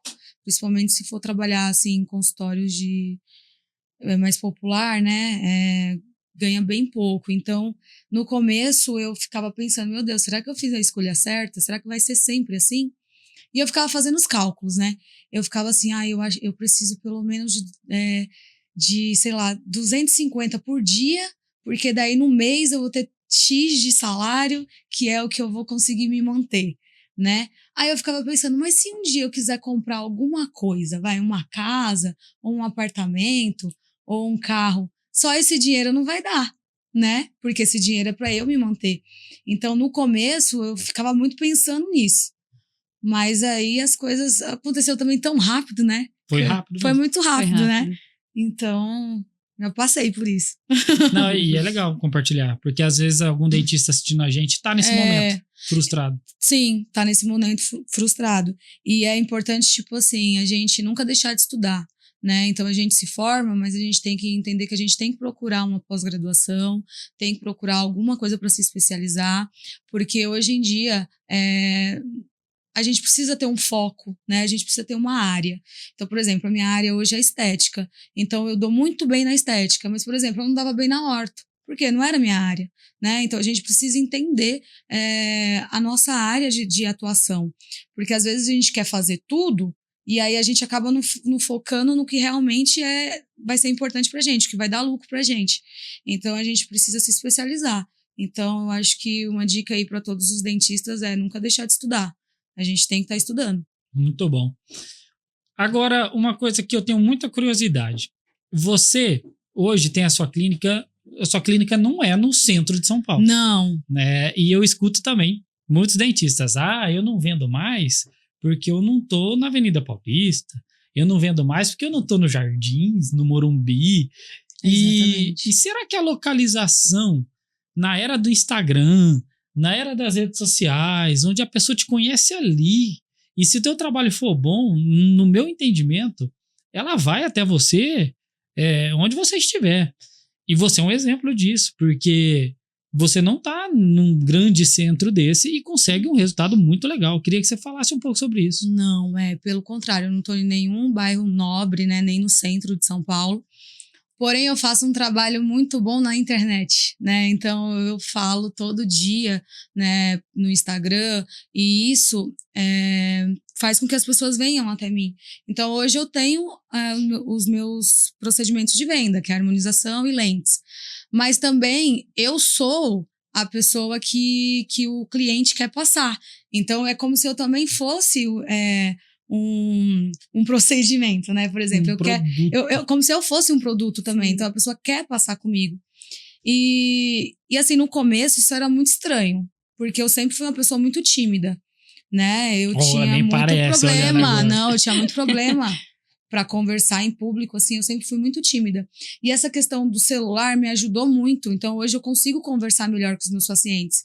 Speaker 3: Principalmente se for trabalhar, assim, em consultórios mais popular, né? Ganha bem pouco. Então, no começo, eu ficava pensando, meu Deus, será que eu fiz a escolha certa? Será que vai ser sempre assim? E eu ficava fazendo os cálculos, né? Eu ficava assim, eu preciso pelo menos de, sei lá, 250 por dia, porque daí no mês eu vou ter X de salário, que é o que eu vou conseguir me manter, né? Aí eu ficava pensando, mas se um dia eu quiser comprar alguma coisa, uma casa, ou um apartamento, ou um carro, só esse dinheiro não vai dar, né? Porque esse dinheiro é para eu me manter. Então, no começo, eu ficava muito pensando nisso. Mas aí as coisas aconteceram também tão rápido, né?
Speaker 1: Foi rápido.
Speaker 3: Foi muito rápido, né? Então, eu passei por isso.
Speaker 1: Não, e é legal compartilhar, porque às vezes algum dentista assistindo a gente tá nesse momento frustrado.
Speaker 3: Sim, tá nesse momento frustrado. E é importante, tipo assim, a gente nunca deixar de estudar, né? Então a gente se forma, mas a gente tem que entender que a gente tem que procurar uma pós-graduação, tem que procurar alguma coisa para se especializar, porque hoje em dia a gente precisa ter um foco, né? A gente precisa ter uma área. Então, por exemplo, a minha área hoje é estética. Então, eu dou muito bem na estética, mas, por exemplo, eu não dava bem na orto, porque não era minha área, né? Então, a gente precisa entender a nossa área de atuação, porque às vezes a gente quer fazer tudo e aí a gente acaba não focando no que realmente vai ser importante pra gente, que vai dar lucro pra gente. Então, a gente precisa se especializar. Então, eu acho que uma dica aí para todos os dentistas é nunca deixar de estudar. A gente tem que estar estudando.
Speaker 1: Muito bom. Agora, uma coisa que eu tenho muita curiosidade. Você, hoje, tem a sua clínica não é no centro de São Paulo.
Speaker 3: Não.
Speaker 1: Né? E eu escuto também muitos dentistas. Eu não vendo mais porque eu não tô na Avenida Paulista. Eu não vendo mais porque eu não tô no Jardins, no Morumbi. E será que a localização, na era do Instagram, na era das redes sociais, onde a pessoa te conhece ali E se o teu trabalho for bom, no meu entendimento, ela vai até você onde você estiver. E você é um exemplo disso, porque você não está num grande centro desse e consegue um resultado muito legal. Eu queria que você falasse um pouco sobre isso.
Speaker 3: Não, pelo contrário, eu não estou em nenhum bairro nobre, né, nem no centro de São Paulo. Porém, eu faço um trabalho muito bom na internet, né? Então, eu falo todo dia, né, no Instagram, e isso faz com que as pessoas venham até mim. Então, hoje eu tenho os meus procedimentos de venda, que é harmonização e lentes. Mas também eu sou a pessoa que o cliente quer passar. Então, é como se eu também fosse um procedimento, né? Por exemplo, como se eu fosse um produto também. Sim. Então, a pessoa quer passar comigo. E assim, no começo, isso era muito estranho. Porque eu sempre fui uma pessoa muito tímida, né? Eu tinha muito problema. Não, eu tinha muito problema para conversar em público, assim, eu sempre fui muito tímida. E essa questão do celular me ajudou muito. Então, hoje eu consigo conversar melhor com os meus pacientes.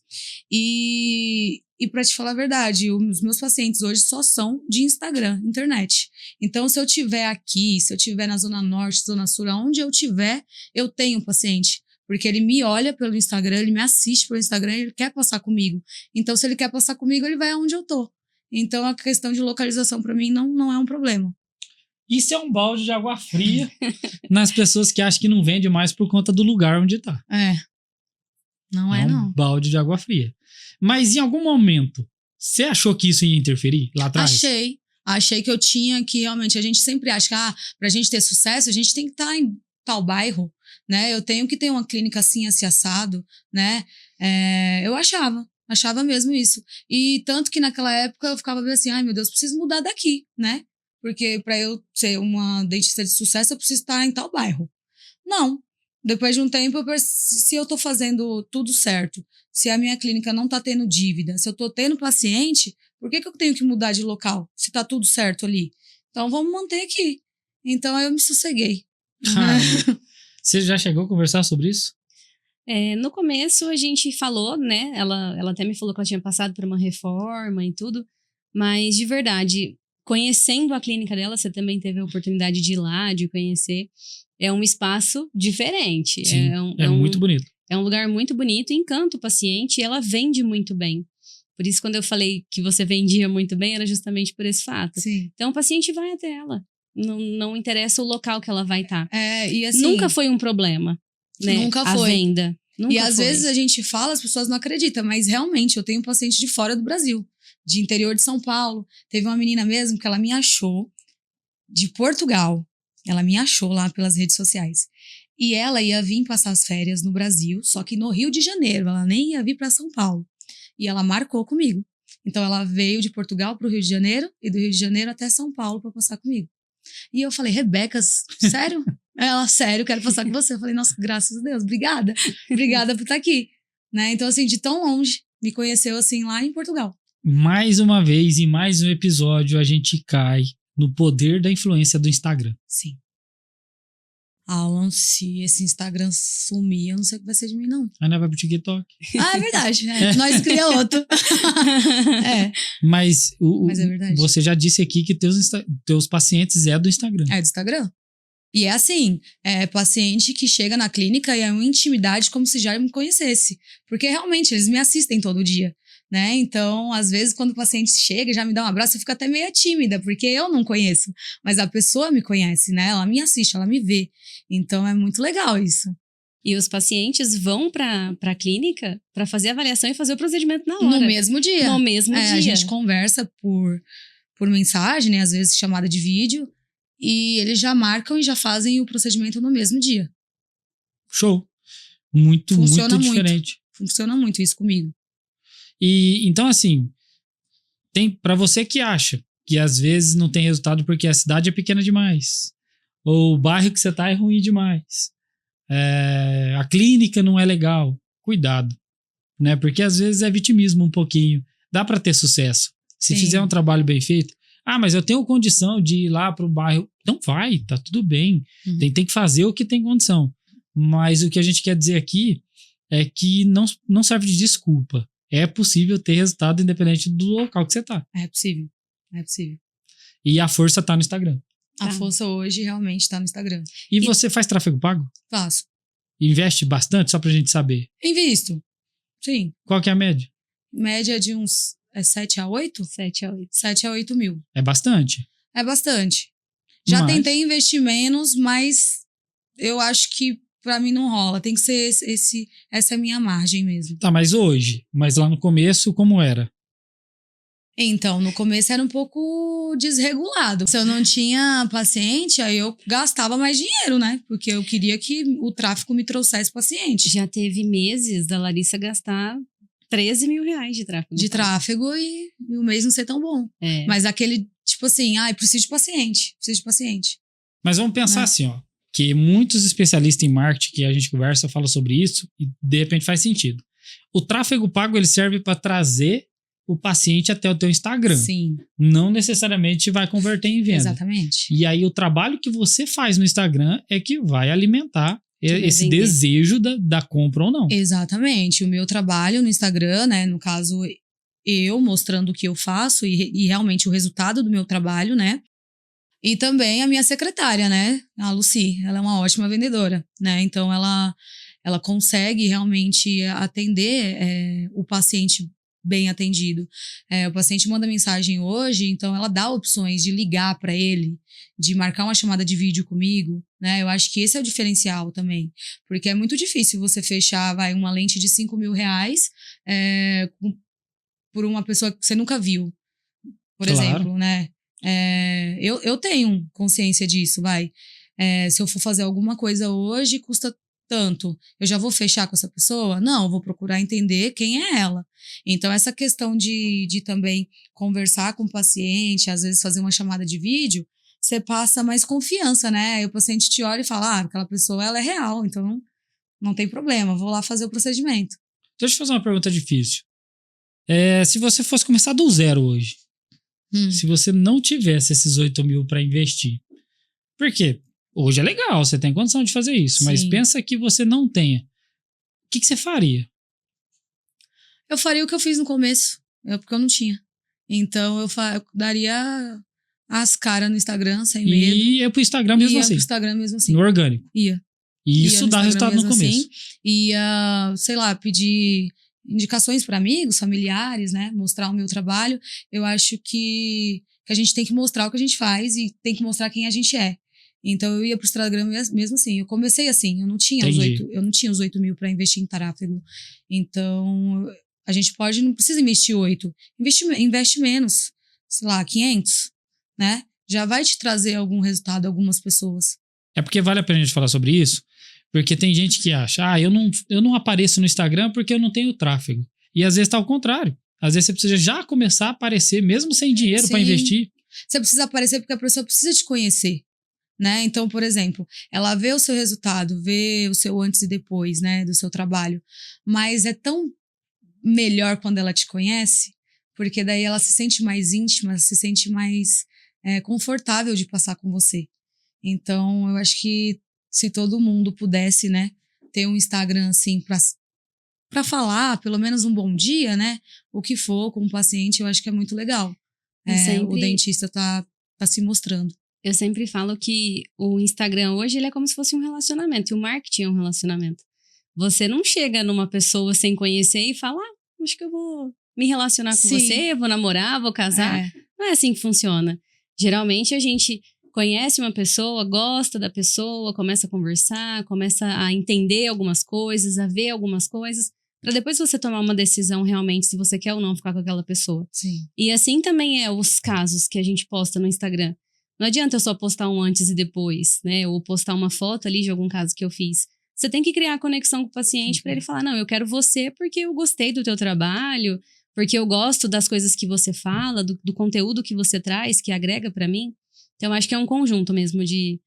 Speaker 3: E para te falar a verdade, os meus pacientes hoje só são de Instagram, internet. Então, se eu estiver aqui, se eu estiver na Zona Norte, Zona Sul, onde eu estiver, eu tenho paciente. Porque ele me olha pelo Instagram, ele me assiste pelo Instagram, ele quer passar comigo. Então, se ele quer passar comigo, ele vai aonde eu tô. Então, a questão de localização para mim não é um problema.
Speaker 1: Isso é um balde de água fria nas pessoas que acham que não vende mais por conta do lugar onde tá.
Speaker 3: Não.
Speaker 1: Um balde de água fria. Mas em algum momento, você achou que isso ia interferir lá atrás?
Speaker 3: Achei que eu tinha que realmente, a gente sempre acha que pra gente ter sucesso, a gente tem que estar em tal bairro, né? Eu tenho que ter uma clínica assim, assado, né? Eu achava mesmo isso. E tanto que naquela época eu ficava bem assim, ai meu Deus, preciso mudar daqui, né? Porque para eu ser uma dentista de sucesso, eu preciso estar em tal bairro. Não. Depois de um tempo, se eu tô fazendo tudo certo, se a minha clínica não tá tendo dívida, se eu tô tendo paciente, por que eu tenho que mudar de local, se tá tudo certo ali? Então, vamos manter aqui. Então, eu me sosseguei.
Speaker 1: Você já chegou a conversar sobre isso?
Speaker 2: No começo, a gente falou, né? Ela até me falou que ela tinha passado por uma reforma e tudo. Mas, de verdade, conhecendo a clínica dela, você também teve a oportunidade de ir lá, de conhecer. É um espaço diferente.
Speaker 1: Sim, muito bonito.
Speaker 2: É um lugar muito bonito, encanta o paciente e ela vende muito bem. Por isso, quando eu falei que você vendia muito bem, era justamente por esse fato.
Speaker 3: Sim.
Speaker 2: Então, o paciente vai até ela. Não interessa o local que ela vai estar.
Speaker 3: E assim,
Speaker 2: nunca foi um problema, né?
Speaker 3: Nunca foi.
Speaker 2: A venda. Nunca
Speaker 3: e às
Speaker 2: foi.
Speaker 3: vezes a gente fala, as pessoas não acreditam, mas realmente eu tenho paciente de fora do Brasil, de interior de São Paulo. Teve uma menina mesmo que ela me achou de Portugal. Ela me achou lá pelas redes sociais. E ela ia vir passar as férias no Brasil, só que no Rio de Janeiro. Ela nem ia vir para São Paulo. E ela marcou comigo. Então ela veio de Portugal para o Rio de Janeiro e do Rio de Janeiro até São Paulo para passar comigo. E eu falei, Rebeca, sério? Ela, sério, quero passar com você. Eu falei, nossa, graças a Deus, obrigada. Obrigada por estar aqui. Né? Então, assim, de tão longe, me conheceu assim lá em Portugal.
Speaker 1: Mais uma vez, em mais um episódio, a gente cai no poder da influência do Instagram.
Speaker 3: Sim. Alan, se esse Instagram sumir, eu não sei o que vai ser de mim, não.
Speaker 1: Aí nós vai pro TikTok.
Speaker 3: É verdade. Nós cria outro.
Speaker 1: Mas
Speaker 3: é verdade.
Speaker 1: Você já disse aqui que teus pacientes é do Instagram.
Speaker 3: É do Instagram. E é assim, paciente que chega na clínica e é uma intimidade como se já me conhecesse. Porque realmente, eles me assistem todo dia. Né? Então, às vezes, quando o paciente chega e já me dá um abraço, eu fico até meio tímida, porque eu não conheço, mas a pessoa me conhece, né? Ela me assiste, ela me vê. Então, é muito legal isso.
Speaker 2: E os pacientes vão para a clínica para fazer a avaliação e fazer o procedimento na hora.
Speaker 3: No mesmo dia.
Speaker 2: No mesmo dia.
Speaker 3: A gente conversa por mensagem, né? Às vezes chamada de vídeo, e eles já marcam e já fazem o procedimento no mesmo dia.
Speaker 1: Show. Muito diferente.
Speaker 3: Funciona muito isso comigo.
Speaker 1: E então, assim, tem para você que acha que às vezes não tem resultado porque a cidade é pequena demais, ou o bairro que você tá é ruim demais, a clínica não é legal, cuidado, né? Porque às vezes é vitimismo um pouquinho. Dá para ter sucesso. Se
Speaker 3: Sim.
Speaker 1: fizer um trabalho bem feito, mas eu tenho condição de ir lá pro bairro. Então vai, tá tudo bem.
Speaker 3: Uhum.
Speaker 1: Tem que fazer o que tem condição. Mas o que a gente quer dizer aqui é que não serve de desculpa. É possível ter resultado independente do local que você tá.
Speaker 3: É possível. É possível.
Speaker 1: E a força tá no Instagram.
Speaker 3: A força hoje realmente tá no Instagram.
Speaker 1: E você faz tráfego pago?
Speaker 3: Faço.
Speaker 1: Investe bastante, só pra gente saber.
Speaker 3: Invisto. Sim.
Speaker 1: Qual que é a média?
Speaker 3: Média de uns 7 a 8?
Speaker 2: 7 a 8.
Speaker 3: 7 a 8 mil.
Speaker 1: É bastante.
Speaker 3: É bastante. Já
Speaker 1: Mas-
Speaker 3: tentei investir menos, mas eu acho que pra mim não rola. Tem que ser essa é a minha margem mesmo.
Speaker 1: Tá, mas hoje? Mas lá no começo, como era?
Speaker 3: Então, no começo era um pouco desregulado. Se eu não tinha paciente, aí eu gastava mais dinheiro, né? Porque eu queria que o tráfico me trouxesse paciente.
Speaker 2: Já teve meses da Larissa gastar 13 mil reais de tráfego.
Speaker 3: De tráfego e o mês não ser tão bom.
Speaker 2: É.
Speaker 3: Mas aquele, tipo assim, preciso de paciente. Preciso de paciente.
Speaker 1: Mas vamos pensar
Speaker 3: Né?
Speaker 1: assim, ó. Que muitos especialistas em marketing que a gente conversa falam sobre isso e de repente faz sentido. O tráfego pago ele serve para trazer o paciente até o teu Instagram.
Speaker 3: Sim,
Speaker 1: Não necessariamente vai converter em venda.
Speaker 3: exatamente.
Speaker 1: E aí o trabalho que você faz no Instagram é que vai alimentar
Speaker 2: vai
Speaker 1: esse
Speaker 2: vender.
Speaker 1: desejo da compra ou não.
Speaker 3: Exatamente. O meu trabalho no Instagram, né? No caso, eu mostrando o que eu faço e realmente o resultado do meu trabalho, né? E também a minha secretária, né? A Lucy. Ela é uma ótima vendedora, né? Então, ela consegue realmente atender o paciente bem atendido. O paciente manda mensagem hoje, então ela dá opções de ligar para ele, de marcar uma chamada de vídeo comigo, né? Eu acho que esse é o diferencial também, porque é muito difícil você fechar, uma lente de 5 mil reais por uma pessoa que você nunca viu, por
Speaker 1: Claro.
Speaker 3: exemplo, né? Eu tenho consciência disso, se eu for fazer alguma coisa hoje, custa tanto, eu já vou fechar com essa pessoa? Não, eu vou procurar entender quem é ela. Então, essa questão de também conversar com o paciente, às vezes fazer uma chamada de vídeo, você passa mais confiança, né? Aí o paciente te olha e fala, aquela pessoa, ela é real, então não tem problema, vou lá fazer o procedimento.
Speaker 1: Deixa eu fazer uma pergunta difícil. Se você fosse começar do zero hoje, se você não tivesse esses 8 mil para investir, por quê? Hoje é legal, você tem condição de fazer isso, mas
Speaker 3: Sim.
Speaker 1: pensa que você não tenha. O que você faria?
Speaker 3: Eu faria o que eu fiz no começo, porque eu não tinha. Então, eu daria as caras no Instagram, sem medo.
Speaker 1: E ia pro Instagram mesmo
Speaker 3: Ia
Speaker 1: assim.
Speaker 3: pro Instagram mesmo assim.
Speaker 1: No orgânico.
Speaker 3: Ia.
Speaker 1: E isso
Speaker 3: Ia no
Speaker 1: dá
Speaker 3: Instagram
Speaker 1: resultado no
Speaker 3: mesmo
Speaker 1: começo.
Speaker 3: assim. Ia, sei lá, pedir indicações para amigos, familiares, né? Mostrar o meu trabalho. Eu acho que a gente tem que mostrar o que a gente faz e tem que mostrar quem a gente é. Então, eu ia pro Instagram mesmo assim. Eu comecei assim, eu não tinha os 8 mil para investir em tráfego. Então, a gente não precisa investir 8. Investe menos, sei lá, 500, né? Já vai te trazer algum resultado, algumas pessoas.
Speaker 1: É porque vale a pena a gente falar sobre isso, porque tem gente que acha, eu não apareço no Instagram porque eu não tenho tráfego. E às vezes tá ao contrário. Às vezes você precisa já começar a aparecer, mesmo sem dinheiro para investir.
Speaker 3: Você precisa aparecer porque a pessoa precisa te conhecer, né? Então, por exemplo, ela vê o seu resultado, vê o seu antes e depois, né, do seu trabalho. Mas é tão melhor quando ela te conhece, porque daí ela se sente mais íntima, se sente mais confortável de passar com você. Então, eu acho que se todo mundo pudesse, né, ter um Instagram assim para falar, pelo menos um bom dia, né, o que for com o paciente, eu acho que é muito legal. O dentista tá se mostrando.
Speaker 2: Eu sempre falo que o Instagram hoje ele é como se fosse um relacionamento, e o marketing é um relacionamento. Você não chega numa pessoa sem conhecer e fala, acho que eu vou me relacionar com você, vou namorar, vou casar. Não é assim que funciona. Geralmente a gente conhece uma pessoa, gosta da pessoa, começa a conversar, começa a entender algumas coisas, a ver algumas coisas, para depois você tomar uma decisão realmente se você quer ou não ficar com aquela pessoa.
Speaker 3: Sim.
Speaker 2: E assim também é os casos que a gente posta no Instagram. Não adianta eu só postar um antes e depois, né? Ou postar uma foto ali de algum caso que eu fiz. Você tem que criar conexão com o paciente para ele falar, não, eu quero você porque eu gostei do teu trabalho, porque eu gosto das coisas que você fala, do conteúdo que você traz, que agrega para mim. Então, acho que é um conjunto mesmo de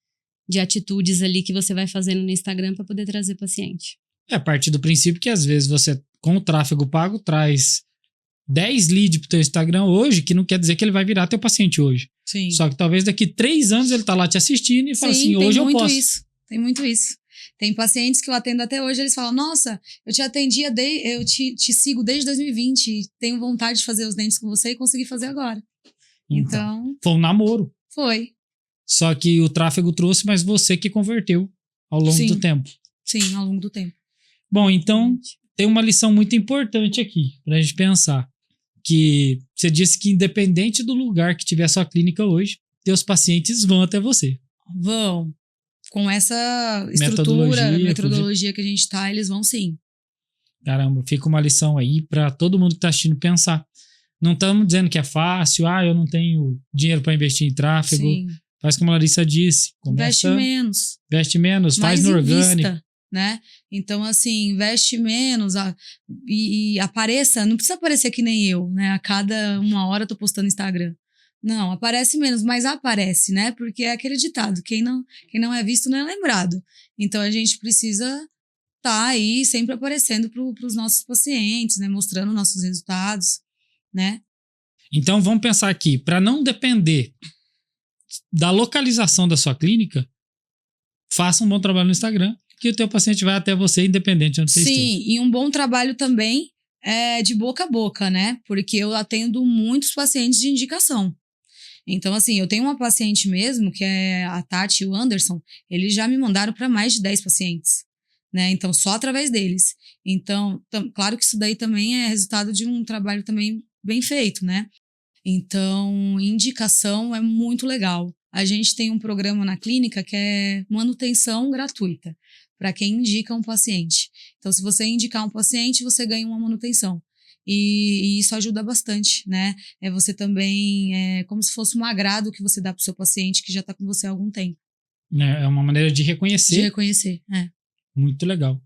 Speaker 2: atitudes ali que você vai fazendo no Instagram para poder trazer paciente.
Speaker 1: A partir do princípio que às vezes você, com o tráfego pago, traz 10 leads pro teu Instagram hoje, que não quer dizer que ele vai virar teu paciente hoje.
Speaker 3: Sim.
Speaker 1: Só que talvez daqui 3 anos ele tá lá te assistindo e fala assim, hoje eu posso.
Speaker 3: Tem muito isso. Tem pacientes que eu atendo até hoje, eles falam, nossa, eu te atendi, eu te sigo desde 2020, tenho vontade de fazer os dentes com você e consegui fazer agora. Então,
Speaker 1: Foi um namoro.
Speaker 3: foi.
Speaker 1: Só que o tráfego trouxe, mas você que converteu ao longo
Speaker 3: Sim.
Speaker 1: do tempo.
Speaker 3: Sim, ao longo do tempo.
Speaker 1: Bom, então tem uma lição muito importante aqui pra gente pensar. Que você disse que independente do lugar que tiver a sua clínica hoje, teus pacientes vão até você.
Speaker 3: Vão. Com essa estrutura, metodologia que a gente tá, eles vão sim.
Speaker 1: Caramba, fica uma lição aí pra todo mundo que tá assistindo pensar. Não estamos dizendo que é fácil, eu não tenho dinheiro para investir em tráfego.
Speaker 3: Sim.
Speaker 1: Faz como a Larissa disse.
Speaker 3: Investe menos.
Speaker 1: Investe menos, faz no orgânico.
Speaker 3: Invista, né? Então, assim, investe menos e apareça. Não precisa aparecer que nem eu, né? A cada 1 hora eu tô postando no Instagram. Não, aparece menos, mas aparece, né? Porque é aquele ditado, quem não é visto não é lembrado. Então, a gente precisa tá aí sempre aparecendo pros nossos pacientes, né? Mostrando nossos resultados, né?
Speaker 1: Então, vamos pensar aqui, para não depender da localização da sua clínica, faça um bom trabalho no Instagram, que o teu paciente vai até você, independente de onde você esteja.
Speaker 3: Sim, e um bom trabalho também é de boca a boca, né? Porque eu atendo muitos pacientes de indicação. Então, assim, eu tenho uma paciente mesmo, que é a Tati e o Anderson, eles já me mandaram para mais de 10 pacientes, né? Então, só através deles. Então, claro que isso daí também é resultado de um trabalho também bem feito, né? Então, indicação é muito legal. A gente tem um programa na clínica que é manutenção gratuita para quem indica um paciente. Então, se você indicar um paciente, você ganha uma manutenção. E isso ajuda bastante, né? Você também, é como se fosse um agrado que você dá para o seu paciente que já está com você há algum tempo.
Speaker 1: É uma maneira de reconhecer.
Speaker 3: De reconhecer,
Speaker 1: Muito legal.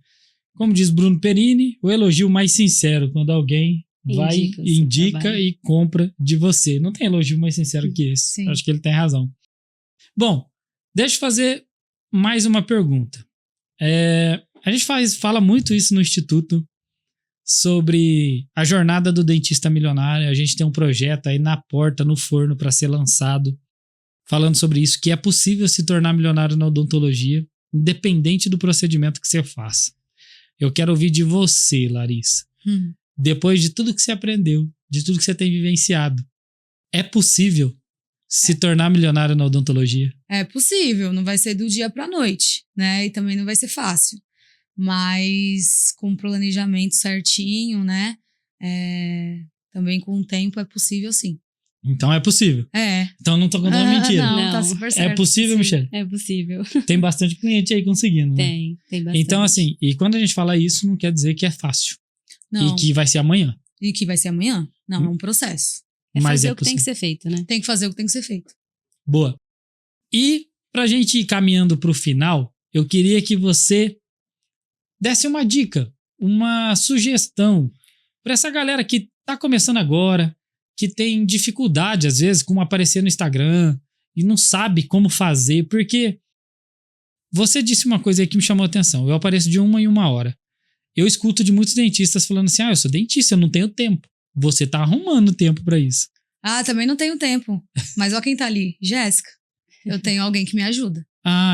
Speaker 1: Como diz Bruno Perini, o elogio mais sincero, quando alguém vai, indica e compra de você. Não tem elogio mais sincero que esse.
Speaker 3: Sim.
Speaker 1: Acho que ele tem razão. Bom, deixa eu fazer mais uma pergunta. A gente fala muito isso no Instituto sobre a jornada do dentista milionário. A gente tem um projeto aí na porta, no forno, para ser lançado, falando sobre isso, que é possível se tornar milionário na odontologia, independente do procedimento que você faça. Eu quero ouvir de você, Larissa. Depois de tudo que você aprendeu, de tudo que você tem vivenciado, é possível se tornar milionário na odontologia?
Speaker 3: É possível, não vai ser do dia para a noite, né? E também não vai ser fácil. Mas com planejamento certinho, né? Também com o tempo é possível, sim.
Speaker 1: Então é possível. Então não tô contando mentira.
Speaker 3: Não, tá super certo.
Speaker 1: É possível, Michele?
Speaker 2: É possível.
Speaker 1: Tem bastante cliente aí conseguindo, né?
Speaker 2: Tem bastante.
Speaker 1: Então, assim, e quando a gente fala isso, não quer dizer que é fácil.
Speaker 3: Não.
Speaker 1: E que vai ser amanhã.
Speaker 3: E que vai ser amanhã? Não, é um processo.
Speaker 1: Mas
Speaker 2: fazer o que tem que ser feito, né?
Speaker 3: Tem que fazer o que tem que ser feito.
Speaker 1: Boa. E pra gente ir caminhando pro final, eu queria que você desse uma dica, uma sugestão para essa galera que tá começando agora, que tem dificuldade, às vezes, com aparecer no Instagram e não sabe como fazer, porque você disse uma coisa aí que me chamou a atenção. Eu apareço de 1 em 1 hora. Eu escuto de muitos dentistas falando assim, eu sou dentista, eu não tenho tempo. Você tá arrumando tempo para isso.
Speaker 3: Também não tenho tempo. Mas olha quem tá ali, Jéssica. Eu tenho alguém que me ajuda.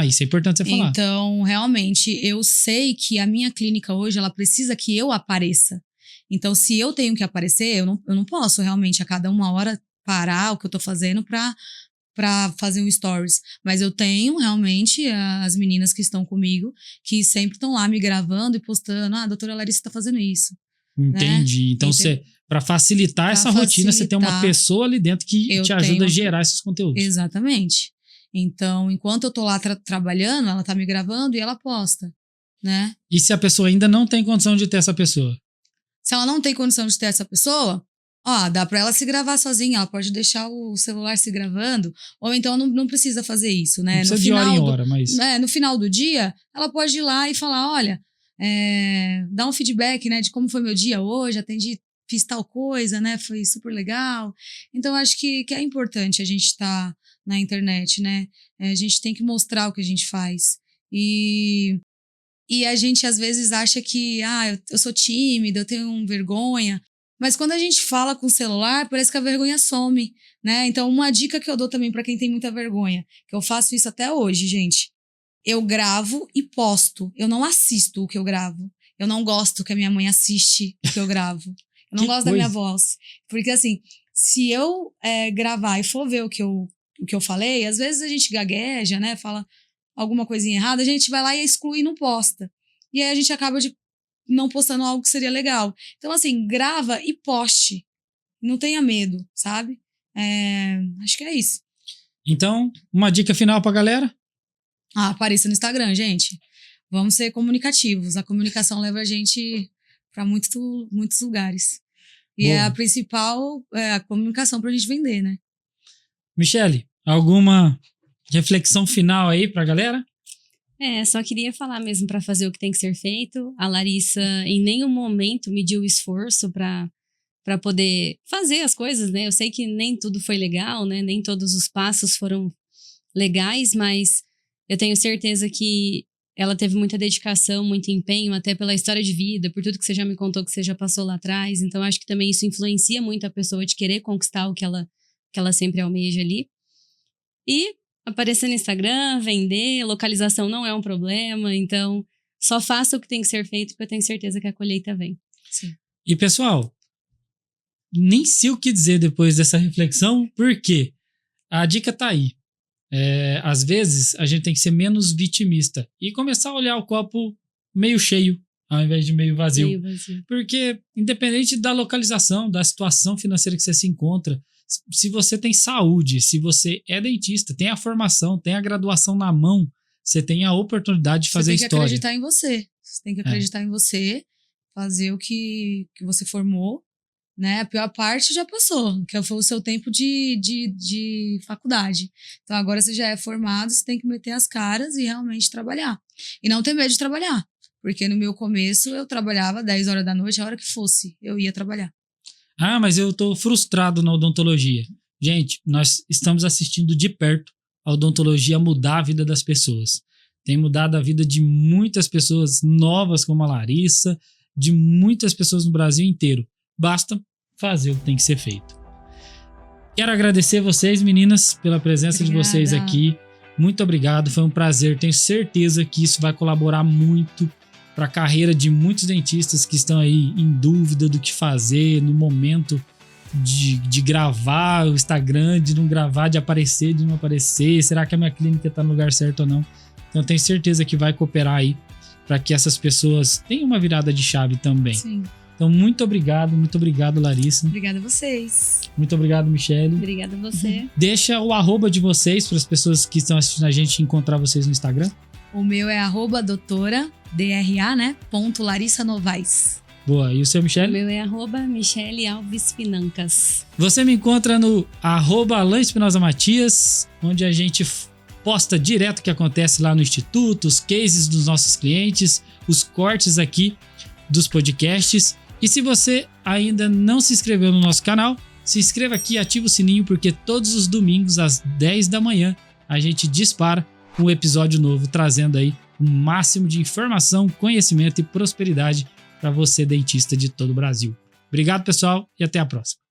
Speaker 1: Isso é importante você falar.
Speaker 3: Então, realmente, eu sei que a minha clínica hoje, ela precisa que eu apareça. Então, se eu tenho que aparecer, eu não posso realmente a cada 1 hora parar o que eu tô fazendo pra fazer um stories. Mas eu tenho realmente as meninas que estão comigo, que sempre estão lá me gravando e postando, a doutora Larissa tá fazendo isso.
Speaker 1: Entendi.
Speaker 3: Né?
Speaker 1: Então, para facilitar essa rotina, você tem uma pessoa ali dentro que te ajuda a gerar esses conteúdos.
Speaker 3: Exatamente. Então, enquanto eu tô lá trabalhando, ela tá me gravando e ela posta, né?
Speaker 1: E se a pessoa ainda não tem condição de ter essa pessoa?
Speaker 3: Se ela não tem condição de ter essa pessoa, dá pra ela se gravar sozinha, ela pode deixar o celular se gravando, ou então não precisa fazer isso, né?
Speaker 1: Não precisa de hora em hora, mas...
Speaker 3: No final do dia, ela pode ir lá e falar, olha, dar um feedback, né, de como foi meu dia hoje, fiz tal coisa, né, foi super legal. Então, acho que é importante a gente estar na internet, né? A gente tem que mostrar o que a gente faz. E a gente, às vezes, acha que, eu sou tímida, eu tenho vergonha. Mas quando a gente fala com o celular, parece que a vergonha some, né? Então, uma dica que eu dou também para quem tem muita vergonha, que eu faço isso até hoje, gente. Eu gravo e posto. Eu não assisto o que eu gravo. Eu não gosto que a minha mãe assiste o que eu gravo. Eu não gosto da minha voz. Porque, assim, se eu gravar e for ver o que eu falei, às vezes a gente gagueja, né? Fala alguma coisinha errada, a gente vai lá e exclui e não posta. E aí a gente acaba de não postando algo que seria legal. Então, assim, grava e poste. Não tenha medo, sabe? Acho que é isso.
Speaker 1: Então, uma dica final pra galera?
Speaker 3: Apareça no Instagram, gente. Vamos ser comunicativos. A comunicação leva a gente para muitos lugares. E
Speaker 1: Boa.
Speaker 3: é a principal a comunicação pra gente vender, né?
Speaker 1: Michele, alguma reflexão final aí pra galera?
Speaker 2: Só queria falar mesmo para fazer o que tem que ser feito. A Larissa em nenhum momento mediu esforço para poder fazer as coisas, né? Eu sei que nem tudo foi legal, né? Nem todos os passos foram legais, mas eu tenho certeza que ela teve muita dedicação, muito empenho, até pela história de vida, por tudo que você já me contou que você já passou lá atrás. Então, acho que também isso influencia muito a pessoa de querer conquistar o que ela sempre almeja ali. E aparecer no Instagram, vender, localização não é um problema. Então, só faça o que tem que ser feito, porque eu tenho certeza que a colheita vem.
Speaker 3: Sim.
Speaker 1: E, pessoal, nem sei o que dizer depois dessa reflexão, porque a dica tá aí. Às vezes, a gente tem que ser menos vitimista e começar a olhar o copo meio cheio, ao invés de meio vazio.
Speaker 2: Meio vazio.
Speaker 1: Porque, independente da localização, da situação financeira que você se encontra, se você tem saúde, se você é dentista, tem a formação, tem a graduação na mão, você tem a oportunidade de fazer história.
Speaker 3: Você tem que acreditar em você. Você tem que acreditar em você, fazer o que você formou, né? A pior parte já passou, que foi o seu tempo de faculdade. Então agora você já é formado, você tem que meter as caras e realmente trabalhar. E não ter medo de trabalhar, porque no meu começo eu trabalhava 10 horas da noite, a hora que fosse, eu ia trabalhar.
Speaker 1: Mas eu tô frustrado na odontologia. Gente, nós estamos assistindo de perto a odontologia mudar a vida das pessoas. Tem mudado a vida de muitas pessoas novas, como a Larissa, de muitas pessoas no Brasil inteiro. Basta fazer o que tem que ser feito. Quero agradecer vocês, meninas, pela presença de vocês aqui. Muito obrigado, foi um prazer. Tenho certeza que isso vai colaborar muito para a carreira de muitos dentistas que estão aí em dúvida do que fazer no momento de gravar o Instagram, de não gravar, de aparecer, de não aparecer. Será que a minha clínica está no lugar certo ou não? Então, tenho certeza que vai cooperar aí para que essas pessoas tenham uma virada de chave também.
Speaker 3: Sim.
Speaker 1: Então, muito obrigado, Larissa.
Speaker 3: Obrigada a vocês.
Speaker 1: Muito obrigado, Michele.
Speaker 2: Obrigada a você.
Speaker 1: Deixa o @ de vocês para as pessoas que estão assistindo a gente encontrar vocês no Instagram.
Speaker 3: O meu é @doutora, DRA, né? _Larissa Novaes.
Speaker 1: Boa. E o seu, Michele?
Speaker 2: O meu é @Michele Alves Financas.
Speaker 1: Você me encontra no @AlanEspinosaMatias, onde a gente posta direto o que acontece lá no Instituto, os cases dos nossos clientes, os cortes aqui dos podcasts. E se você ainda não se inscreveu no nosso canal, se inscreva aqui e ativa o sininho, porque todos os domingos às 10 da manhã a gente dispara um episódio novo, trazendo aí o máximo de informação, conhecimento e prosperidade para você, dentista de todo o Brasil. Obrigado, pessoal, e até a próxima.